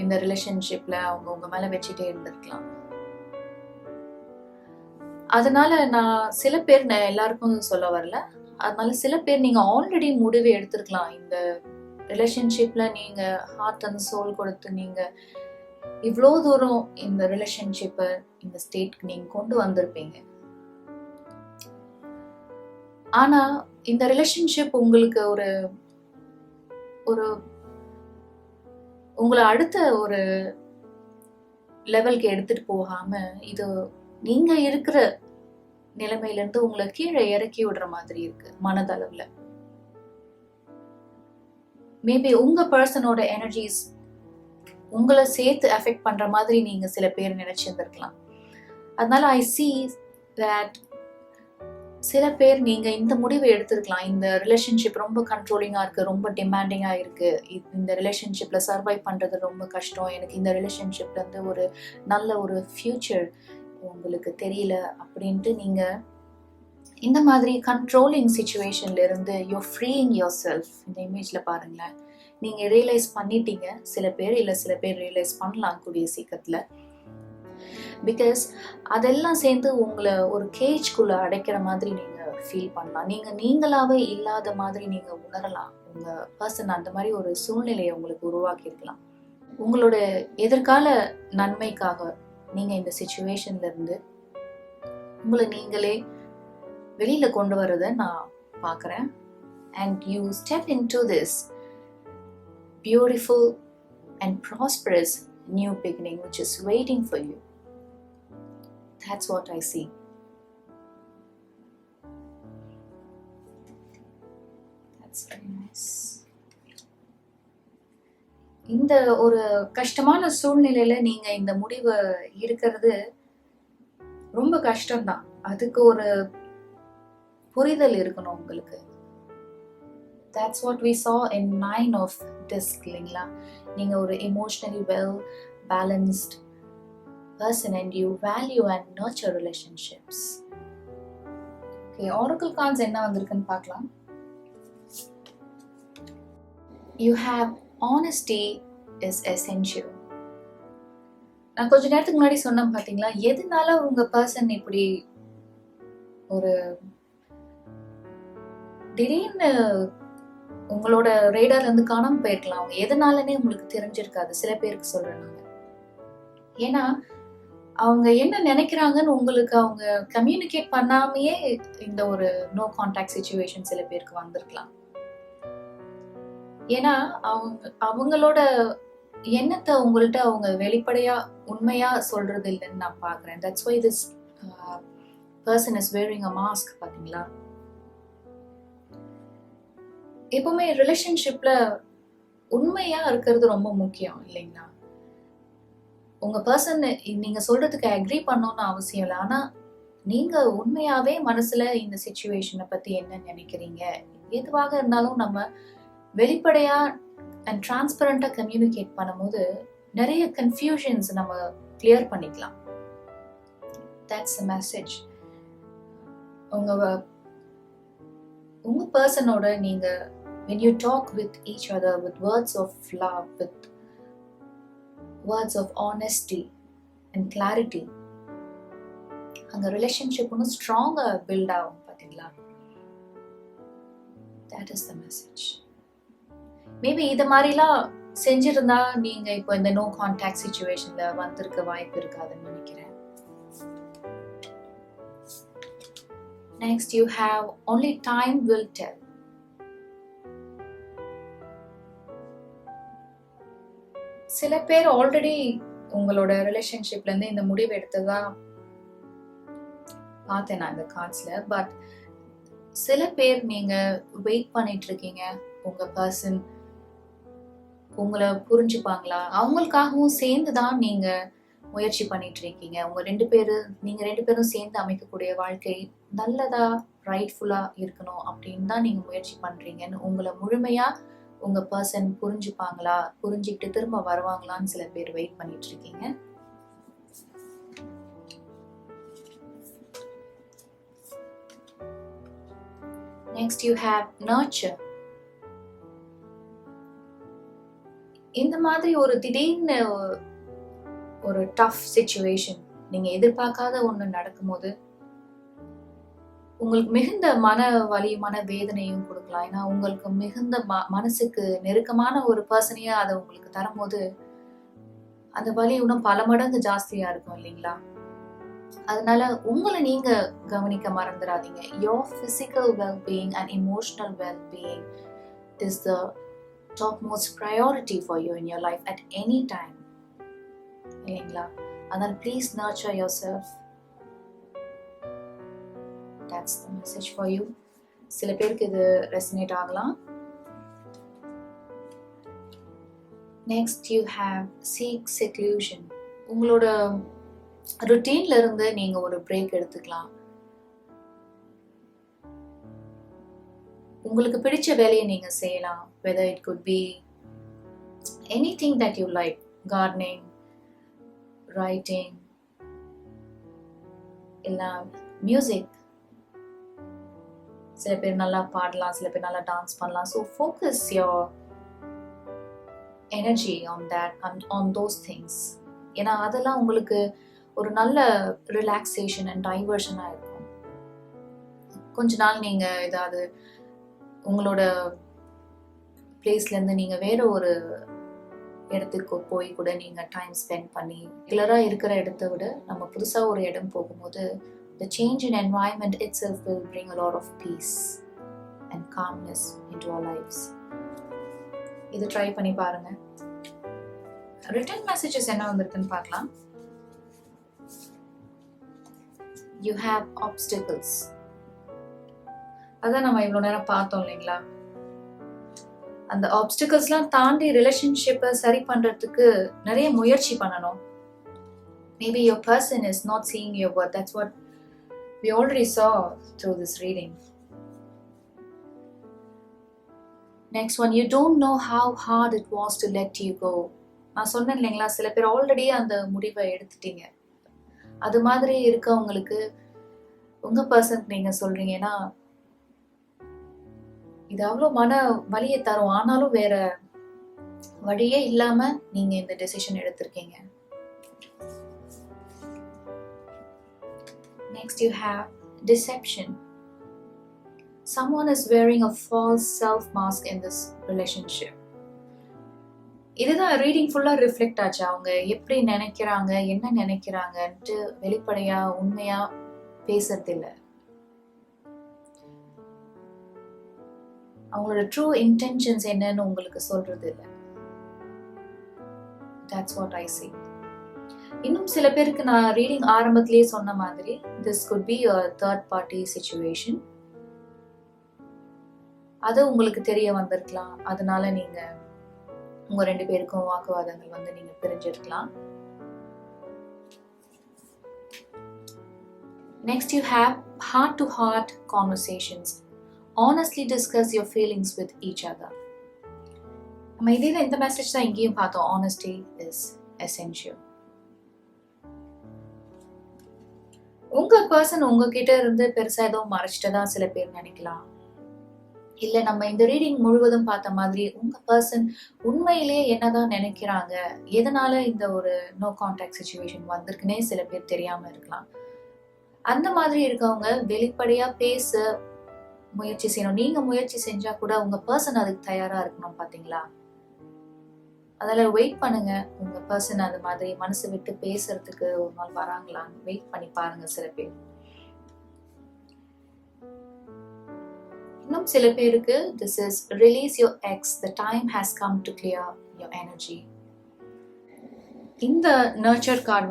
இந்த ரிலேஷன்ஷிப்ல அவங்க உங்க மேல வச்சுட்டே இருந்திருக்கலாம். அதனால நான் சில பேர் எல்லாருக்கும் சொல்ல வரல, அதனால சில பேர் நீங்க ஆல்ரெடி முடிவு எடுத்திருக்கலாம். இந்த ரிலேஷன்ஷிப்ல நீங்க ஹார்ட் அண்ட் சோல் கொடுத்து நீங்க இவ்வளோ தூரம் இந்த ரிலேஷன்ஷிப்பை இந்த ஸ்டேட்க்கு நீங்க கொண்டு வந்திருப்பீங்க. ஆனா இந்த ரிலேஷன்ஷிப் உங்களுக்கு ஒரு ஒரு உங்களை அடுத்த ஒரு லெவலுக்கு எடுத்துட்டு போகாம இது நீங்க இருக்கிற நிலைமையில இருந்து உங்களை கீழே இறக்கி விடுற மாதிரி இருக்கு மனதளவுல. மேபி உங்க பர்சனோட எனர்ஜிஸ் உங்களை சேர்த்து அஃபெக்ட் பண்ற மாதிரி நீங்க சில பேர் நினைச்சிருந்திருக்கலாம். அதனால ஐ see that சில பேர் நீங்க இந்த முடிவை எடுத்திருக்கலாம். இந்த ரிலேஷன்ஷிப் ரொம்ப கண்ட்ரோலிங்கா இருக்கு, ரொம்ப டிமாண்டிங்கா இருக்கு, இந்த ரிலேஷன்ஷிப்ல சர்வைவ் பண்றது ரொம்ப கஷ்டம், எனக்கு இந்த ரிலேஷன்ஷிப்ல இருந்து ஒரு நல்ல ஒரு ஃபியூச்சர் உங்களுக்கு தெரியல அப்படின்ட்டு நீங்க இந்த மாதிரி கண்ட்ரோலிங் சிச்சுவேஷன்ல இருந்து யூ ஃப்ரீயிங் யோர் செல்ஃப். இந்த இமேஜ்ல பாருங்களேன், நீங்க ரியலைஸ் பண்ணிட்டீங்க. சில பேர் ரியலைஸ் பண்ணலாம் கூடிய சீக்கிரத்துல. பிகாஸ் அதெல்லாம் சேர்ந்து உங்களை ஒரு கேஜ்குள்ள அடைக்கிற மாதிரி நீங்க ஃபீல் பண்ணலாம். நீங்களாவே இல்லாத மாதிரி நீங்க உணரலாம். உங்க பர்சன் அந்த மாதிரி ஒரு சூழ்நிலையை உங்களுக்கு உருவாக்கி இருக்கலாம். உங்களோட எதிர்கால நன்மைக்காக நீங்க இந்த சிச்சுவேஷன்ல இருந்து உங்களை நீங்களே வெளியில கொண்டு வரதை நான் பார்க்குறேன். And you step into this beautiful and prosperous new beginning which is waiting for you. That's what I see. That's very nice. இந்த ஒரு கஷ்டமான சூழ்நிலையில நீங்க இந்த முடிவை இருக்கிறது ரொம்ப கஷ்டம்தான். அதுக்கு ஒரு புரிதல் இருக்கணும் உங்களுக்கு. That's what we saw in 9 of disc இல்லைங்களா? நீங்க ஒரு emotionally well balanced person and you value and nurture relationships. Okay, oracle cards என்ன வந்திருக்குன்னு பார்க்கலாம். You have honesty is essential. நான் கொஞ்ச நேரத்துக்கு முன்னாடி சொன்னேன் பாத்தீங்களா, எதனால உங்க பர்சன் இப்படி ஒரு திடீர்னு உங்களோட ரேடார்ல இருந்து காணாம போயிருக்கலாம். அவங்க எதனாலனே உங்களுக்கு தெரிஞ்சிருக்காது. சில பேருக்கு சொல்றேன் நாங்க. ஏன்னா அவங்க என்ன நினைக்கிறாங்கன்னு உங்களுக்கு அவங்க கம்யூனிகேட் பண்ணாமையே இந்த ஒரு நோ கான்டாக்ட் சிச்சுவேஷன் சில பேருக்கு வந்திருக்கலாம். ஏன்னா அவங்களோட எண்ணத்தை உங்கள்கிட்ட அவங்க வெளிப்படையா உண்மையா சொல்றது இல்லைன்னு நான் பாக்குறேன். That's why this person is wearing a mask. பாத்தீங்களா, எப்பவுமே ரிலேஷன்ஷிப்ல உண்மையா இருக்கிறது ரொம்ப முக்கியம் இல்லைங்களா? உங்க பர்சன் நீங்க சொல்றதுக்கு அக்ரி பண்ணணும்னு அவசியம் இல்லை. ஆனா நீங்க உண்மையாவே மனசுல இந்த சிச்சுவேஷனை பத்தி என்ன நினைக்கிறீங்க, எதுவாக இருந்தாலும் நம்ம வெளிப்படையா அண்ட் டிரான்ஸ்பரண்டா கம்யூனிகேட் பண்ணும்போது நிறைய கன்ஃபியூஷன்ஸ் நம்ம கிளியர் பண்ணிக்கலாம். That's the message. உங்க பர்சனோட நீங்க when you talk with each other with words of love, with words of honesty and clarity, அந்த ரிலேஷன்ஷிப் இன்னும் ஸ்ட்ராங்கா பில்ட் ஆகும். பாத்தீங்களா? That is the message. Maybe இத மாதிரிலாம் செஞ்சிருந்தா நீங்க இப்போ இந்த நோ கான்டாக்ட் சிச்சுவேஷன்ல வந்திருக்க வாய்ப்பு இருக்காதுன்னு நினைக்கிறேன். Next, you have only time will tell. சில பேர் ஆல்ரெடி உங்களோட ரிலேஷன்ஷிப்ல இருந்து இந்த முடிவு எடுத்ததா பார்த்தேன் நான் இந்த கார்ட்ஸ்ல. பட் சில பேர் நீங்க வெயிட் பண்ணிட்டு இருக்கீங்க உங்க பர்சன் உங்களை புரிஞ்சுப்பாங்களா? அவங்களுக்காகவும் சேர்ந்து தான் நீங்க முயற்சி பண்ணிட்டு இருக்கீங்க. நீங்க 2 பேரும் சேர்ந்து அமைக்கக்கூடிய வாழ்க்கை நல்லதா, ரைட்ஃபுல்லா இருக்கணும் அப்படின்னு தான் நீங்க முயற்சி பண்றீங்கன்னு உங்கள முழுமையா உங்க பர்சன் புரிஞ்சுப்பாங்களா? புரிஞ்சுக்கிட்டு திரும்ப வருவாங்களான்னு சில பேர் வெயிட் பண்ணிட்டு இருக்கீங்க. Next you have nurture. இந்த மாதிரி ஒரு திடீர்னு ஒரு டஃப் சிச்சுவேஷன், நீங்க எதிர்பார்க்காத ஒண்ணு நடக்கும்போது உங்களுக்கு மிகுந்த மன வலி, மன வேதனையும் கொடுக்கலாம். ஏன்னா உங்களுக்கு மிகுந்த மனசுக்கு நெருக்கமான ஒரு பர்சனையே அதை உங்களுக்கு தரும்போது அந்த வலி இன்னும் பல மடங்கு ஜாஸ்தியா இருக்கும் இல்லைங்களா? அதனால உங்களை நீங்க கவனிக்க மறந்துடாதீங்க. Your physical well-being and emotional well-being is the topmost priority for you in your life at any time. இல்லைங்களா? அதனால please nurture yourself. That's the message for you. சில பேருக்கு இது ரெசனேட் ஆகலாம். Next you have seek seclusion. உங்களோட ருட்டீன்ல இருந்து நீங்க ஒரு பிரேக் எடுத்துக்கலாம். உங்களுக்கு பிடிச்ச வேலையை நீங்க செய்யலாம். Whether it could be anything that you like, gardening, writing, இல்ல music. சில பேர் நல்லா பாடலாம், சில பேர் நல்லா டான்ஸ் பண்ணலாம். So focus your energy on that, on those things. ஏன்னா அதெல்லாம் உங்களுக்கு ஒரு நல்ல ரிலாக்ஸேஷன் அண்ட் டைவர்ஷனா இருக்கும். கொஞ்ச நாள் நீங்க ஏதாவது உங்களோட பிளேஸ்ல இருந்து நீங்க வேற ஒரு இடத்துக்கு போய் கூட நீங்க டைம் ஸ்பெண்ட் பண்ணி, ரெகுலரா இருக்கிற இடத்தை விட நம்ம புதுசா ஒரு இடம் போகும்போது the change in environment itself will bring a lot of peace and calmness into our lives. இது ட்ரை பண்ணி பாருங்க. ரிட்டன் மெசேஜஸ் என்ன வந்திருக்குன்னு பார்க்கலாம். You have obstacles. அதான் நம்ம இவ்வளவு நேரம் பார்த்தோம் இல்லைங்களா? அந்த ஆப்ஸ்டிகல்ஸ்லாம் தாண்டி ரிலேஷன்ஷிப்பை சரி பண்றதுக்கு நிறைய முயற்சி பண்ணணும். Maybe your person is not seeing your worth. That's what we already saw through this reading. Next one, you don't know how hard it was to let you go. நான் சொன்னேன் இல்லைங்களா, சில பேர் ஆல்ரெடி அந்த முடிவை எடுத்துட்டீங்க. அது மாதிரி இருக்கவங்களுக்கு உங்க பர்சன் நீங்க சொல்றீங்கன்னா இது அவ்வளவு மன வலியை தரும், ஆனாலும் வேற வழியே இல்லாம நீங்க இந்த டெசிஷன் எடுத்திருக்கீங்க. Next you have deception. Someone is wearing a false self mask in this relationship. இதுதான் ரீடிங் ஃபுல்லா ரிஃப்ளெக்ட் ஆச்சு. அவங்க எப்படி நினைக்கிறாங்க, என்ன நினைக்கிறாங்கன்ட்டு வெளிப்படையா உண்மையா பேசுறது இல்லை. அவங்களோட ட்ரூ இன்டென்ஷன்ஸ் என்னன்னு உங்களுக்கு சொல்றது இல்லை. That's what I see. இன்னும் சில பேருக்கு நான் ரீடிங் ஆரம்பத்திலேயே சொன்ன மாதிரி this could be a third party situation. அது உங்களுக்கு தெரிய வந்திருக்கலாம். அதனால நீங்க உங்க 2 பேருக்கும் வாக்குவாதங்கள் வந்து நீங்க பிரிஞ்சிருக்கலாம். Next you have heart to heart conversations. Honestly discuss your feelings with each other. நம்ம இதே இந்த மெசேஜ் தான் இங்கேயும் பார்த்தோம். Honesty is essential. உங்க பர்சன் உங்ககிட்ட இருந்து பெருசா ஏதோ மறைச்சிட்டதா சில பேர் நினைக்கலாம். இல்ல நம்ம இந்த ரீடிங் முழுவதும் பார்த்த மாதிரி உங்க பர்சன் உண்மையிலேயே என்னதான் நினைக்கிறாங்க, எதனால இந்த ஒரு நோ கான்டாக்ட் சிச்சுவேஷன் வந்திருக்குன்னே சில பேர் தெரியாம இருக்கலாம். அந்த மாதிரி இருக்கவங்க வெளிப்படையா பேச முயற்சி செய்யணும். நீங்க முயற்சி செஞ்சா கூட உங்க பர்சன் அதுக்கு தயாரா இருக்கணும். பாத்தீங்களா? அதனால வெயிட் பண்ணுங்க. உங்க பர்சன் அது மாதிரி மனசு விட்டு பேசுறதுக்கு ஒரு நாள் வராங்களான்னு வெயிட் பண்ணி பாருங்க. சில பேர் இன்னும் சில பேருக்கு this is release your ex, the time has come to clear your energy. இந்த நர்ச்சர் கார்டு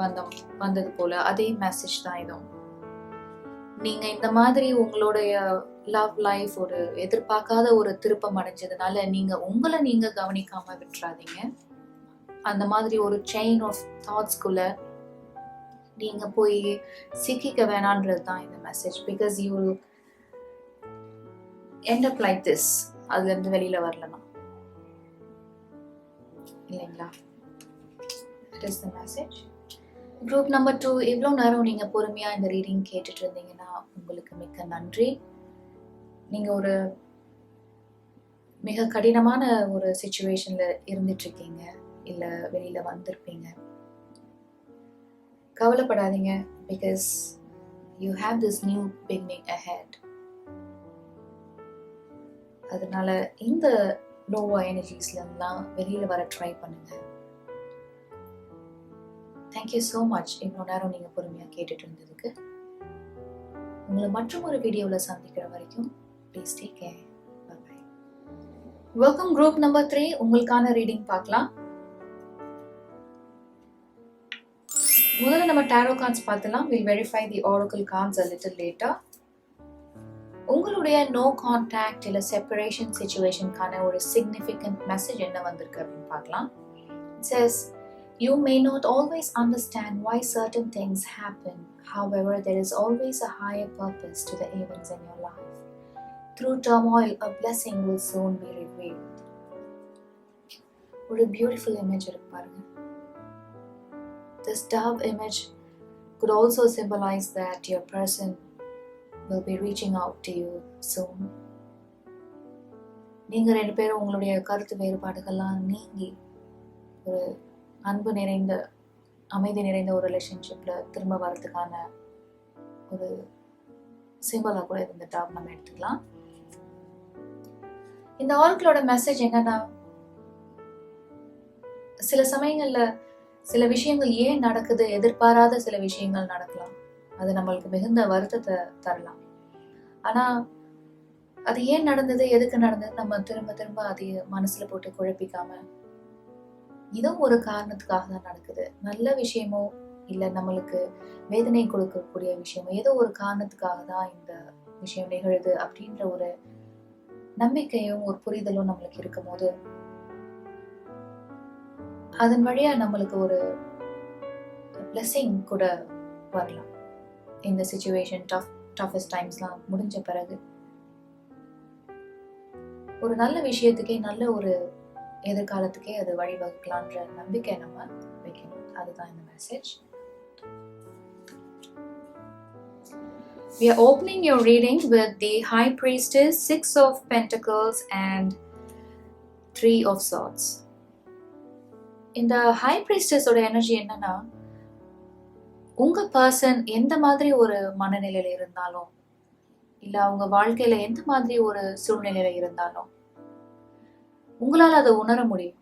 வந்தது போல அதே மெசேஜ் தான் இதுவும். நீங்க இந்த மாதிரி உங்களுடைய லவ் லைஃப் ஒரு எதிர்பார்க்காத ஒரு திருப்பம் அடைஞ்சதுனால உங்களை நீங்க கவனிக்காம விட்டுறாதீங்க. அந்த மாதிரி ஒரு செயின் ஆஃப் தாட்ஸ்குள்ள நீங்க போய் சிக்கிக்க வேணான்றது தான் இந்த message. Because you end up like this. அதுல இருந்து வெளியில வரலனா இல்லைங்களா? That is the message. Group number 2, இவ்வளோ நேரம் நீங்க பொறுமையா இந்த ரீடிங் கேட்டுட்டு இருந்தீங்கன்னா உங்களுக்கு மிக்க நன்றி. நீங்க ஒரு மிக கடினமான ஒரு சிச்சுவேஷன்ல இருந்துட்டு இருக்கீங்க, இல்ல வெளியில வந்திருப்பீங்க. கவலைப்படாதீங்க, because you have this new beginning ahead. அதனால இந்த லோவா எனர்ஜிஸ்ல எல்லாம் வெளியில வர ட்ரை பண்ணுங்க. தேங்க்யூ ஸோ மச் இவ்வளோ நேரம் நீங்கள் பொறுமையாக கேட்டுட்டு இருந்ததுக்கு. உங்களை மற்றும் ஒரு வீடியோவில் சந்திக்கிற வரைக்கும் please take care. Bye. Welcome group number 3, உங்களுக்கான ரீடிங் பார்க்கலாம். முதல்ல நம்ம டாரோ கார்ட்ஸ் பார்த்துலாம். Will verify the oracle cards a little later. உங்களுடைய நோ கான்டாக்ட் இல்லை செப்பரேஷன் சிச்சுவேஷனுக்கான ஒரு சிக்னிஃபிகண்ட் மெசேஜ் என்ன வந்திருக்கு அப்படின்னு பார்க்கலாம். It says, you may not always understand why certain things happen. However, there is always a higher purpose to the events in your life. Through turmoil, a blessing will soon be revealed. What a beautiful image இருக்கு பாருங்க. This dove image could also symbolize that your person will be reaching out to you soon. நீங்க ரெண்டு பேரும் உங்களுடைய கருத்து வேறுபாடுகள்லாம் நீங்கி ஒரு அன்பு நிறைந்த அமைதி நிறைந்த ஒரு ரிலேஷன்ஷிப்ல திரும்ப வரதுக்கான ஒரு சிம்பிளா கூட இந்த டாப் நம்ம எடுத்துக்கலாம். இந்த ஆர்க்கிளோட மெசேஜ் என்னன்னா, சில சமயங்கள்ல சில விஷயங்கள் ஏன் நடக்குது, எதிர்பாராத சில விஷயங்கள் நடக்கலாம். அது நம்மளுக்கு மிகுந்த வருத்தத்தை தரலாம். ஆனா அது ஏன் நடந்தது, எதுக்கு நடந்தது நம்ம திரும்ப திரும்ப அதை மனசுல போட்டு குழப்பிக்காம, இதோ ஒரு காரணத்துக்காக தான் நடக்குது, நல்ல விஷயமோ இல்ல நம்மளுக்கு வேதனை கொடுக்கக்கூடிய விஷயமோ ஏதோ ஒரு காரணத்துக்காக தான் இந்த விஷயம் நிகழுது அப்படின்ற ஒரு நம்பிக்கையும் ஒரு புரிதலும் நம்மளுக்கு இருக்கும் போது அதன் வழியா நம்மளுக்கு ஒரு பிளெஸிங் கூட வரலாம். இந்த சிச்சுவேஷன் டஃபஸ்ட் டைம்ஸ்லாம் முடிஞ்ச பிறகு ஒரு நல்ல விஷயத்துக்கே, நல்ல ஒரு எதிர்காலத்துக்கே அது வழிவகுக்கலான்ற நம்பிக்கை நம்ம வைக்கணும். அதுதான் இந்த message. We are opening your reading with the High Priestess, 6 of Pentacles and 3 of Swords. இந்த High Priestess ஓட எனர்ஜி என்னன்னா, உங்க பர்சன் எந்த மாதிரி ஒரு மனநிலையில இருந்தாலும் இல்ல அவங்க வாழ்க்கையில எந்த மாதிரி ஒரு சூழ்நிலையில இருந்தாலும் உங்களால அதை உணர முடியும்.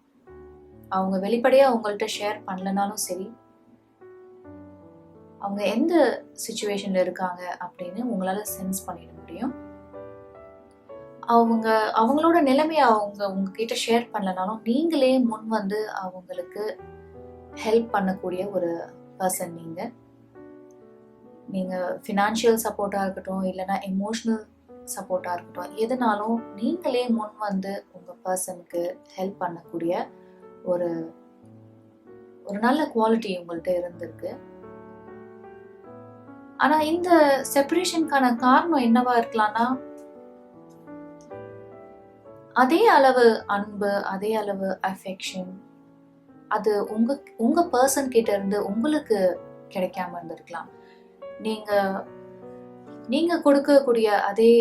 அவங்க வெளிப்படையா உங்கள்கிட்ட ஷேர் பண்ணலனாலும் சரி, அவங்க எந்த சிச்சுவேஷன்ல இருக்காங்க அப்படின்னு உங்களால சென்ஸ் பண்ணிட முடியும். அவங்களோட நிலைமையை அவங்க உங்ககிட்ட ஷேர் பண்ணலனாலும் நீங்களே முன் வந்து அவங்களுக்கு ஹெல்ப் பண்ணக்கூடிய ஒரு பர்சன் நீங்க ஃபினான்ஷியல் சப்போர்ட்டா இருக்கட்டும், இல்லைன்னா எமோஷனல் சப்போர்ட்டா இருக்கட்டும், எதுனாலும் நீங்களே முன் வந்து உங்க பர்சனுக்கு ஹெல்ப் பண்ணக்கூடிய ஒரு நல்ல குவாலிட்டி உங்கள்கிட்ட இருந்திருக்கு. ஆனா இந்த செப்பரேஷனுக்கான காரணம் என்னவா இருக்கலாம்னா, அதே அளவு அன்பு, அதே அளவு அஃபெக்ஷன் அது உங்க பர்சன் கிட்ட இருந்து உங்களுக்கு கிடைக்காம இருந்திருக்கலாம். நீங்க கொடுக்கக்கூடிய அதே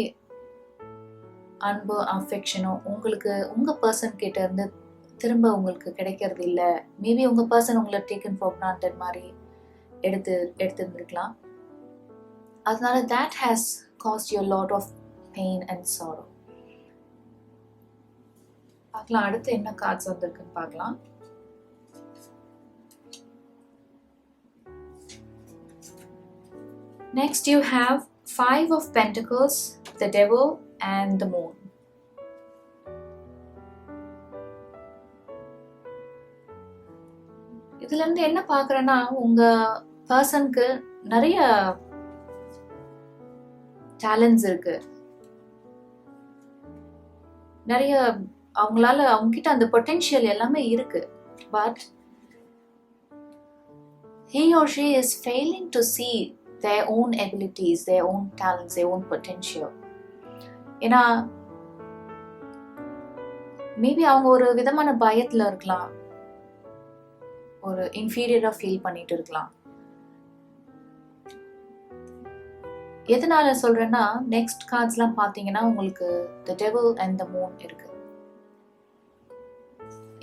அன்பு அஃபெக்ஷனும் உங்களுக்கு உங்க பர்சன் கிட்ட இருந்து திரும்ப உங்களுக்கு கிடைக்கிறது இல்ல. மேபி உங்க பர்சன் உங்களை டேக்கன் ஃபார் கிராண்டட் மாதிரி எடுத்திருந்திருக்கலாம். அதனால that has caused you a lot of pain and sorrow. பார்க்கலாம் அடுத்து என்ன கார்ட்ஸ் வந்திருக்குன்னு பார்க்கலாம். Next you have 5 of Pentacles, the Devil and the Moon. இதுல இருந்து என்ன பார்க்கறேன்னா, உங்க பர்சனுக்கு நிறைய டேலண்ட்ஸ் இருக்கு. நிறைய அவங்க கிட்ட அந்த பொட்டென்ஷியல் எல்லாமே இருக்கு. But he or she is failing to see their own abilities, their own talents, their own potential. ஏன்னா மேபி அவங்க ஒரு விதமான பயத்துல இருக்கலாம், ஒரு இன்ஃபீரியரா ஃபீல் பண்ணிட்டு இருக்கலாம். எதனால சொல்றேன்னா, நெக்ஸ்ட் கார்ட்ஸ்லாம் பாத்தீங்கன்னா உங்களுக்கு the devil and the moon இருக்கு.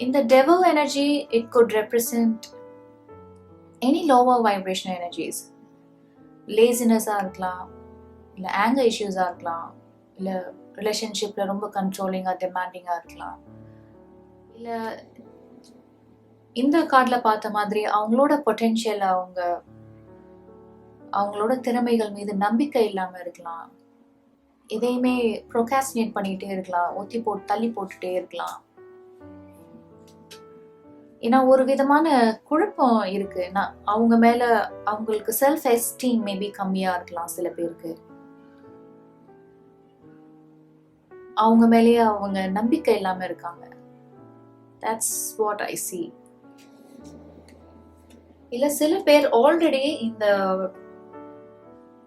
இந்த devil energy, it could represent any lower vibrational energies. லேசினஸா இருக்கலாம், இல்ல ஆங்கர் இஷ்யூஸா இருக்கலாம், இல்ல ரிலேஷன்ஷிப்ல ரொம்ப கண்ட்ரோலிங்கா டிமாண்டிங்கா இருக்கலாம், இல்ல இந்த கார்ட்ல பார்த்த மாதிரி அவங்களோட பொட்டென்ஷியல், அவங்களோட திறமைகள் மீது நம்பிக்கை இல்லாம இருக்கலாம். எதையுமே ப்ரோகாஸ்டினேட் பண்ணிட்டே இருக்கலாம், தள்ளி போட்டுட்டே இருக்கலாம். ஏன்னா ஒரு விதமான குழப்பம் இருக்கு. அவங்க மேல அவங்களுக்கு செல்ஃப் எஸ்டீம் மேபி கம்மியா இருக்கலாம். சில பேருக்கு அவங்க மேலேயே அவங்க நம்பிக்கை இல்லாம இருக்காங்க. That's what I see. இல்ல சில பேர் ஆல்ரெடி இந்த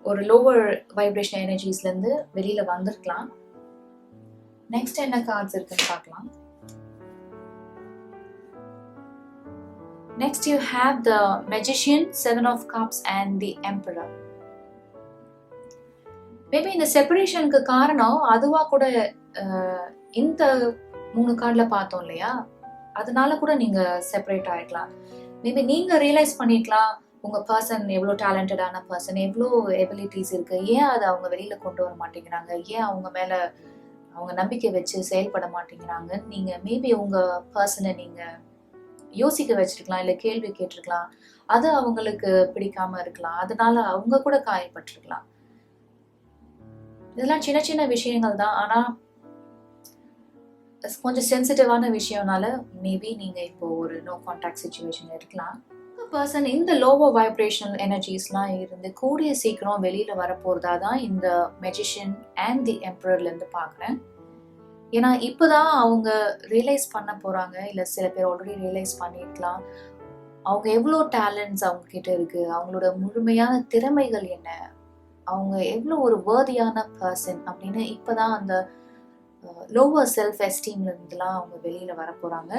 ஒரு லோவர் வைப்ரேஷன் எனர்ஜிஸ்ல இருந்து வெளியில வந்திருக்கலாம். நெக்ஸ்ட் என்ன கார்ட்ஸ் இருக்குன்னு பார்க்கலாம். Next you have the Magician, Seven of Cups and the Emperor. Maybe இந்த செப்பரேஷனுக்கு காரணம் அதுவா கூட இந்த 3 கார்ட்ல பார்த்தோம் இல்லையா, அதனால கூட நீங்க செப்பரேட் ஆயிக்கலாம். மேபி நீங்க ரியலைஸ் பண்ணிக்கலாம் உங்க பர்சன் எவ்வளோ டேலண்டடான பர்சன், எவ்வளோ எபிலிட்டிஸ் இருக்கு, ஏன் அதை அவங்க வெளியில கொண்டு வர மாட்டேங்கிறாங்க, ஏன் அவங்க மேல அவங்க நம்பிக்கை வச்சு செயல்பட மாட்டேங்கிறாங்க. நீங்க மேபி உங்க பர்சனை நீங்க யோசிக்க வச்சிருக்கலாம், இல்ல கேள்வி கேட்டிருக்கலாம். அது அவங்களுக்கு பிடிக்காம இருக்கலாம், அதனால அவங்க கூட காயப்பட்டிருக்கலாம். இதெல்லாம் சின்ன சின்ன விஷயங்கள் தான், ஆனா கொஞ்சம் சென்சிட்டிவான விஷயம்னால மேபி நீங்க இப்போ ஒரு நோ கான்டாக்ட் சிச்சுவேஷன் இருக்கலாம். பர்சன் இந்த லோவர் வைப்ரேஷனல் எனர்ஜிஸ்லாம் இருந்து கூடிய சீக்கிரம் வெளியில வரப்போறதா தான் இந்த மெஜிஷியன் அண்ட் தி எம்பரர்ல இருந்து பாக்குறேன். ஏன்னா இப்பதான் அவங்க ரியலைஸ் பண்ண போறாங்க, இல்ல சில பேர் ஆல்ரெடி ரியலைஸ் பண்ணிருக்கலாம் அவங்க எவ்வளோ டேலண்ட்ஸ் அவங்க கிட்ட இருக்கு, அவங்களோட முழுமையான திறமைகள் என்ன, அவங்க எவ்வளோ ஒரு வேர்தியான பர்சன் அப்படின்னு இப்பதான் அந்த லோவர் செல்ஃப் எஸ்டீம்ல இருந்துலாம் அவங்க வெளியில வர போறாங்க.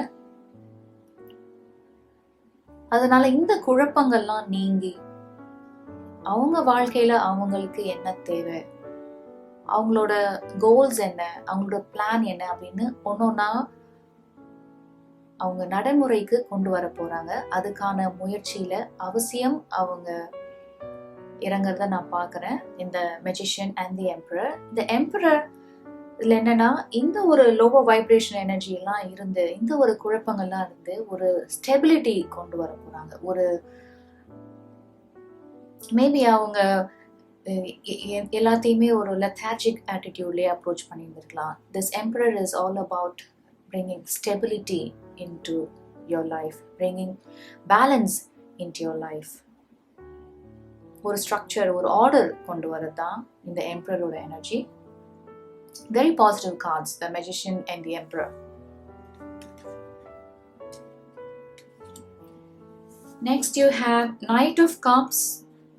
அதனால இந்த குழப்பங்கள்லாம் நீங்கி அவங்க வாழ்க்கையில அவங்களுக்கு என்ன தேவை, அவங்களோட கோல்ஸ் என்ன, அவங்களோட பிளான் என்ன அப்படின்னு ஒன்னொன்னா அவங்க நடைமுறைக்கு கொண்டு வர போறாங்க. அதுக்கான முயற்சியில அவசியம் அவங்க இறங்குறத நான் பாக்குறேன். இந்த மெஜிஷியன் அண்ட் தி எம்பரர். இந்த எம்பரர் இதுல என்னன்னா, இந்த ஒரு லோவர் வைப்ரேஷன் எனர்ஜி எல்லாம் இருந்து, இந்த ஒரு குழப்பங்கள்லாம் இருந்து ஒரு ஸ்டெபிலிட்டி கொண்டு வர போறாங்க. ஒரு மேபி அவங்க எல்லாத்தையுமே ஒரு லெத்தார்ஜிக் ஆட்டிடியூட்லயே அப்ரோச் பண்ணியிருந்திருக்கலாம். This emperor is all about bringing stability into your life, bringing balance into your life. ஒரு ஸ்ட்ரக்சர், ஒரு ஆர்டர் கொண்டு வரதான் இந்த எம்பரரோட energy. Very positive cards, the Magician and the Emperor. Next you have Knight of Cups,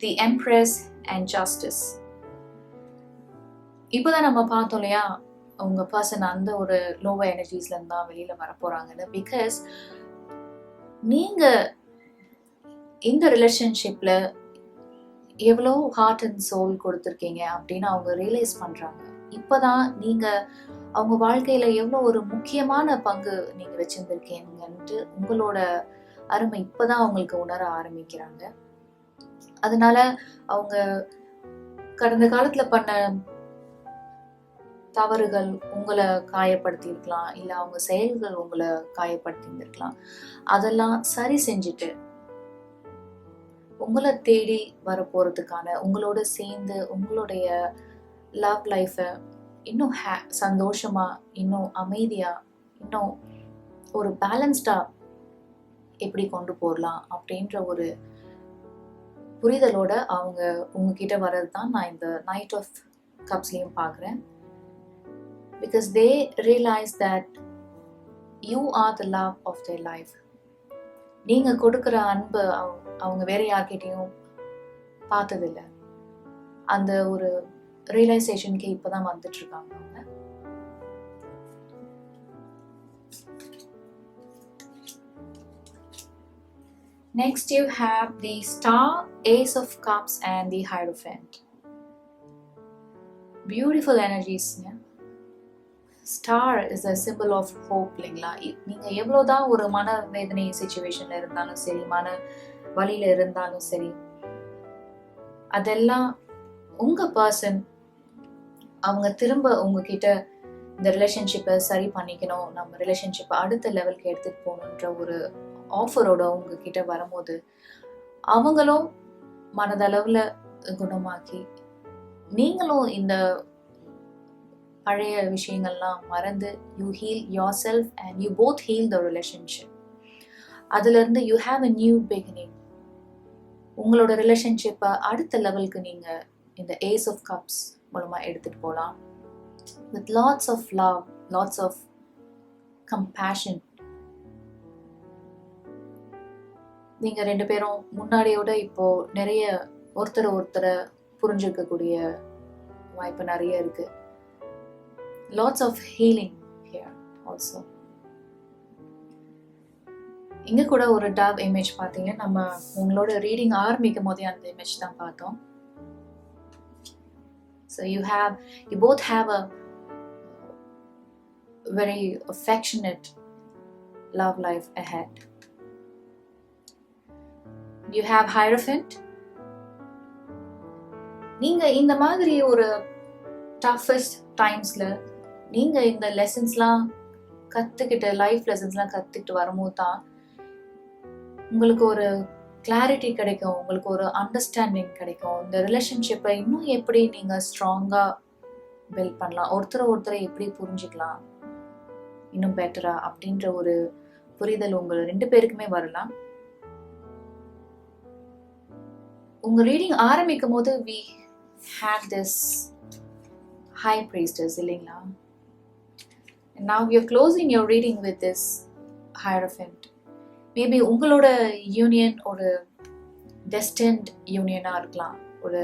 the Empress and Justice. இப்போதான் நம்ம பார்த்தோம் இல்லையா, உங்க பர்சன் அந்த ஒரு லோவர் எனர்ஜிஸ்ல இருந்தா வெளியில வர போறாங்கன்னு. பிகாஸ் நீங்க இந்த ரிலேஷன்ஷிப்ல எவ்வளோ ஹார்ட் அண்ட் சோல் கொடுத்துருக்கீங்க அப்படின்னு அவங்க ரியலைஸ் பண்றாங்க. இப்பதான் நீங்க அவங்க வாழ்க்கையில எவ்வளோ ஒரு முக்கியமான பங்கு நீங்க வச்சிருந்திருக்கீங்கன்ட்டு உங்களோட அருமை இப்பதான் அவங்களுக்கு உணர ஆரம்பிக்கிறாங்க. அதனால அவங்க கடந்த காலத்துல பண்ண தவறுகள் உங்களை காயப்படுத்தி இருக்கலாம், இல்ல அவங்க செயல்கள் உங்களை காயப்படுத்தி இருந்திருக்கலாம். அதெல்லாம் சரி செஞ்சுட்டு உங்களை தேடி வர போறதுக்கான, உங்களோட சேர்ந்து உங்களுடைய லவ் லைஃபை இன்னும் சந்தோஷமா, இன்னும் அமைதியா, இன்னும் ஒரு பேலன்ஸ்டா எப்படி கொண்டு போகலாம் அப்படின்ற ஒரு புரிதலோட அவங்க உங்ககிட்ட வர்றது தான் நான் இந்த நைட் ஆஃப் கப்ஸ்லயும் பாக்குறேன். because they realize that you are the love of their life. நீங்க கொடுக்கிற அன்பு அவங்க வேற யார்கிட்டயும் பார்த்ததில்லை. அந்த ஒரு ரியலைசேஷனுக்கு இப்பதான் வந்துட்டு இருக்காங்க அவங்க. Next you have the Star, Ace of Cups and the Hierophant. Beautiful energies. Star is a symbol of hope. இல்லைங்களா? நீங்க எவ்வளவுதான் ஒரு மன வேதனை சிச்சுவேஷன்ல இருந்தாலும் சரி, மன வலியில இருந்தாலும் சரி, அதெல்லாம் உங்க பர்சன் அவங்க திரும்ப உங்ககிட்ட இந்த ரிலேஷன்ஷிப்பை சரி பண்ணிக்கணும், நம்ம ரிலேஷன்ஷிப்பை அடுத்த லெவலுக்கு எடுத்துட்டு போகணுன்ற ஒரு ஆஃபரோட உங்ககிட்ட வரும்போது அவங்களும் மனதளவுல குணமாக்கி நீங்களும் இந்த பழைய விஷயங்கள்லாம் மறந்து you heel your self and you both heal the relationship. அதுல இருந்து you have a new beginning. உங்களோட ரிலேஷன்ஷிப்பை அடுத்த லெவலுக்கு நீங்க இந்த ஏஸ் ஆஃப் கப்ஸ் மூலமா எடுத்துட்டு போகலாம். With lots of love, lots of compassion. நீங்க ரெண்டு பேரும் முன்னாடியோட இப்போ நிறைய ஒருத்தரை புரிஞ்சுக்கக்கூடிய வாய்ப்பு நிறைய இருக்கு. Lots of healing here also. இங்க கூட ஒரு dove image பாத்தீங்க. நம்ம உங்களோட ரீடிங் ஆரம்பிக்கும் போதே அந்த இமேஜ் தான் பார்த்தோம். So you both have a very affectionate love life ahead. You have Hierophant. நீங்க இந்த மாதிரி ஒரு toughest timesல நீங்க இந்த லெசன்ஸ்லாம் கத்துக்கிட்டு, லைஃப் லெசன்ஸ்லாம் கத்துக்கிட்டு வரும்போது தான் உங்களுக்கு ஒரு கிளாரிட்டி கிடைக்கும், உங்களுக்கு ஒரு அண்டர்ஸ்டாண்டிங் கிடைக்கும். இந்த ரிலேஷன்ஷிப்பை இன்னும் எப்படி நீங்க ஸ்ட்ராங்கா பில்ட் பண்ணலாம், ஒருத்தரை எப்படி புரிஞ்சுக்கலாம் இன்னும் பெட்டரா அப்படின்ற ஒரு புரிதல் உங்க ரெண்டு பேருக்குமே வரலாம். உங்க ரீடிங் ஆரம்பிக்கும் போது we had this high priestess இல்லைங்களா? And now you're closing your reading with this Hierophant. Maybe உங்களோட யூனியன் ஒரு destined யூனியனா இருக்கலாம், ஒரு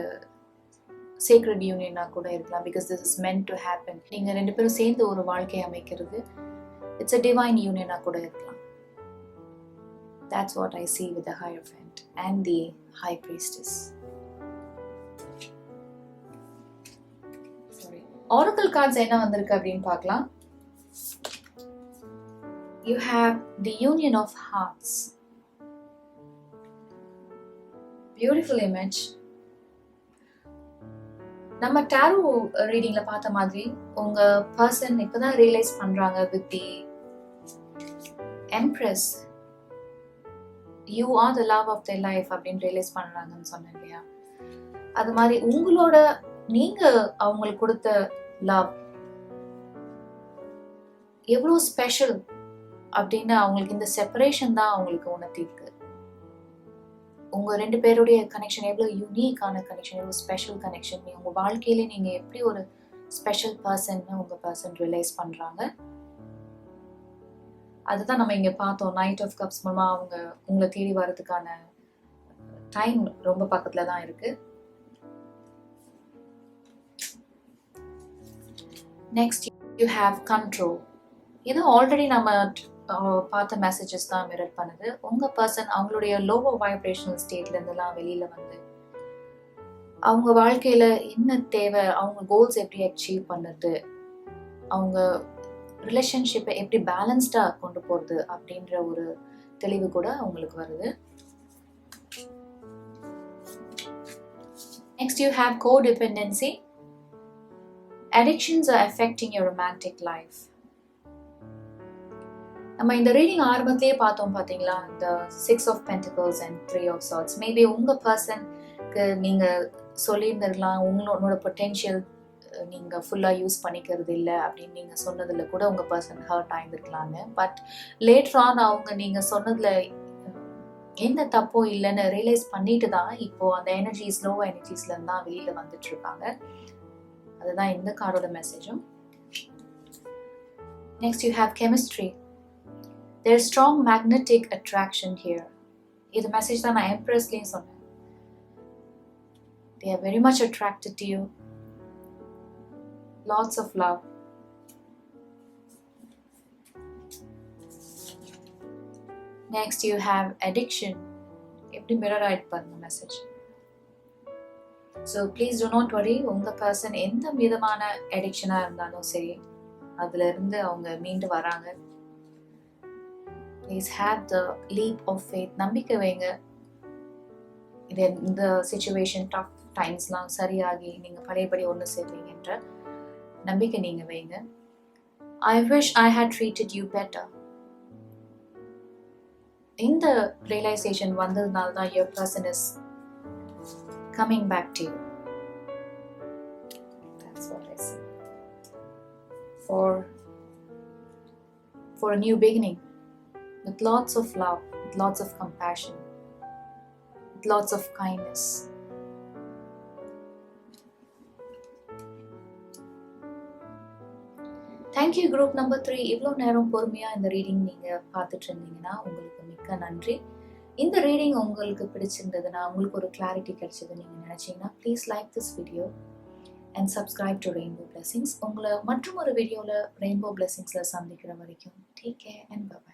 sacred யூனியனா கூட இருக்கலாம், because this is meant to happen. நீங்க ரெண்டு பேரும் சேர்ந்து ஒரு வாழ்க்கையை அமைக்கிறது, it's a divine யூனியனா கூட இருக்கலாம். That's what I see with the Hierophant and the High Priestess. Oracle cards என்ன வந்திருக்கு அப்படின்னு பார்க்கலாம். You have the Union of Hearts. Beautiful image. நம்ம டாரோ ரீடிங்ல பார்த்த மாதிரி உங்க பர்சன் இப்பதான் ரியலைஸ் பண்றாங்க with the Empress. You are the love of their life அப்படின்னு ரியலைஸ் பண்றாங்கன்னு சொன்னேன் இல்லையா? அது மாதிரி உங்களோட நீங்க அவங்களுக்கு கொடுத்த லவ் எவ்வளவு ஸ்பெஷல் அப்படின்னு அவங்களுக்கு இந்த செப்பரேஷன் தான் அவங்களுக்கு உணர்த்திருக்கு. உங்க ரெண்டு பேருடைய கனெக்ஷன் எவ்வளவு யூனிக்கான கனெக்ஷன், எவ்வளவு ஸ்பெஷல் கனெக்ஷன். உங்க வாழ்க்கையில நீங்க எப்படி ஒரு ஸ்பெஷல் பர்சன் உங்க பர்சன் ரியலைஸ் பண்றாங்க. அதுதான் நம்ம இங்க பார்த்தோம். நைட் ஆஃப் கப்ஸ் மூலமா அவங்க உங்களை தேடி வர்றதுக்கான டைம் ரொம்ப பக்கத்துல தான் இருக்கு. Next you have control. இது ஆல்ரெடி நம்ம பார்த்த மெசேஜஸ் தான் மிரர் பண்ணுது. உங்க பர்சன் அவங்களுடைய லோவர் வைப்ரேஷனல் ஸ்டேட்ல இருந்தெல்லாம் வெளியில வந்து அவங்க வாழ்க்கையில என்ன தேவை, அவங்க கோல்ஸ் எப்படி அச்சீவ் பண்ணுறது, அவங்க ரிலேஷன்ஷிப்பை எப்படி பேலன்ஸ்டா கொண்டு போறது அப்படின்ற ஒரு தெளிவு கூட அவங்களுக்கு வருது. Next you have codependency. Addictions are affecting your romantic life. நம்ம இந்த ரீடிங் ஆரம்பத்திலேயே பார்த்தோம் பாத்தீங்களா, the 6 of Pentacles and 3 of Swords. Maybe உங்க பர்சனுக்கு நீங்க சொல்லியிருந்திருக்கலாம் உங்களோட பொட்டென்ஷியல் நீங்க ஃபுல்லா யூஸ் பண்ணிக்கிறது இல்லை அப்படின்னு நீங்க சொன்னதுல கூட உங்க பர்சன் ஹர்ட் ஆயிருக்கலாம்னு. பட் லேட்டர் ஆன் அவங்க நீங்க சொன்னதுல எந்த தப்பும் இல்லைன்னு ரியலைஸ் பண்ணிட்டு தான் இப்போ அந்த எனர்ஜிஸ் லோ எனர்ஜிஸ்ல இருந்தா வெளியில வந்துட்டு இருக்காங்க. அதுதான் இந்த கார்டோட மெசேஜும். Next, you have chemistry. There's strong magnetic attraction here. இது மெசேஜ் தான் நான் எம்ப்ரஸ்லேயும் சொன்னேன். They are very much attracted to you. Lots of love. Next, you have addiction. எப்படி மிரர் ஆயிட்டு பாருங்க message. So please do not worry. உங்கள் person எந்த விதமான அடிக்ஷனாக இருந்தாலும் சரி, அதுல இருந்து அவங்க மீண்டு வராங்க. Please have the leap of faith. நம்பிக்கை வைங்க. இந்த சிச்சுவேஷன் டஃப் டைம்ஸ்லாம் சரியாகி நீங்க பழையபடி ஒன்று சேர்வீங்கன்ற நம்பிக்கை நீங்க வைங்க. I wish I had treated you better. இந்த ரியலைசேஷன் வந்ததுனால தான் your person is coming back to you. That's what I say. For a new beginning, with lots of love, with lots of compassion, with lots of kindness. Thank you group number 3. இவ்வளோ நேரம் பொறுமையா இந்த reading நீங்க பார்த்துட்டு இருந்தீங்கன்னா உங்களுக்கு மிக்க நன்றி. இந்த ரீடிங் உங்களுக்கு பிடிச்சிருந்ததுன்னா, உங்களுக்கு ஒரு கிளாரிட்டி கிடைச்சது நீங்க நினைச்சீங்கன்னா, please like this video and subscribe to Rainbow Blessings. உங்களை மற்றும் ஒரு வீடியோல Rainbow Blessingsல சந்திக்கிற வரைக்கும் take care and bye bye.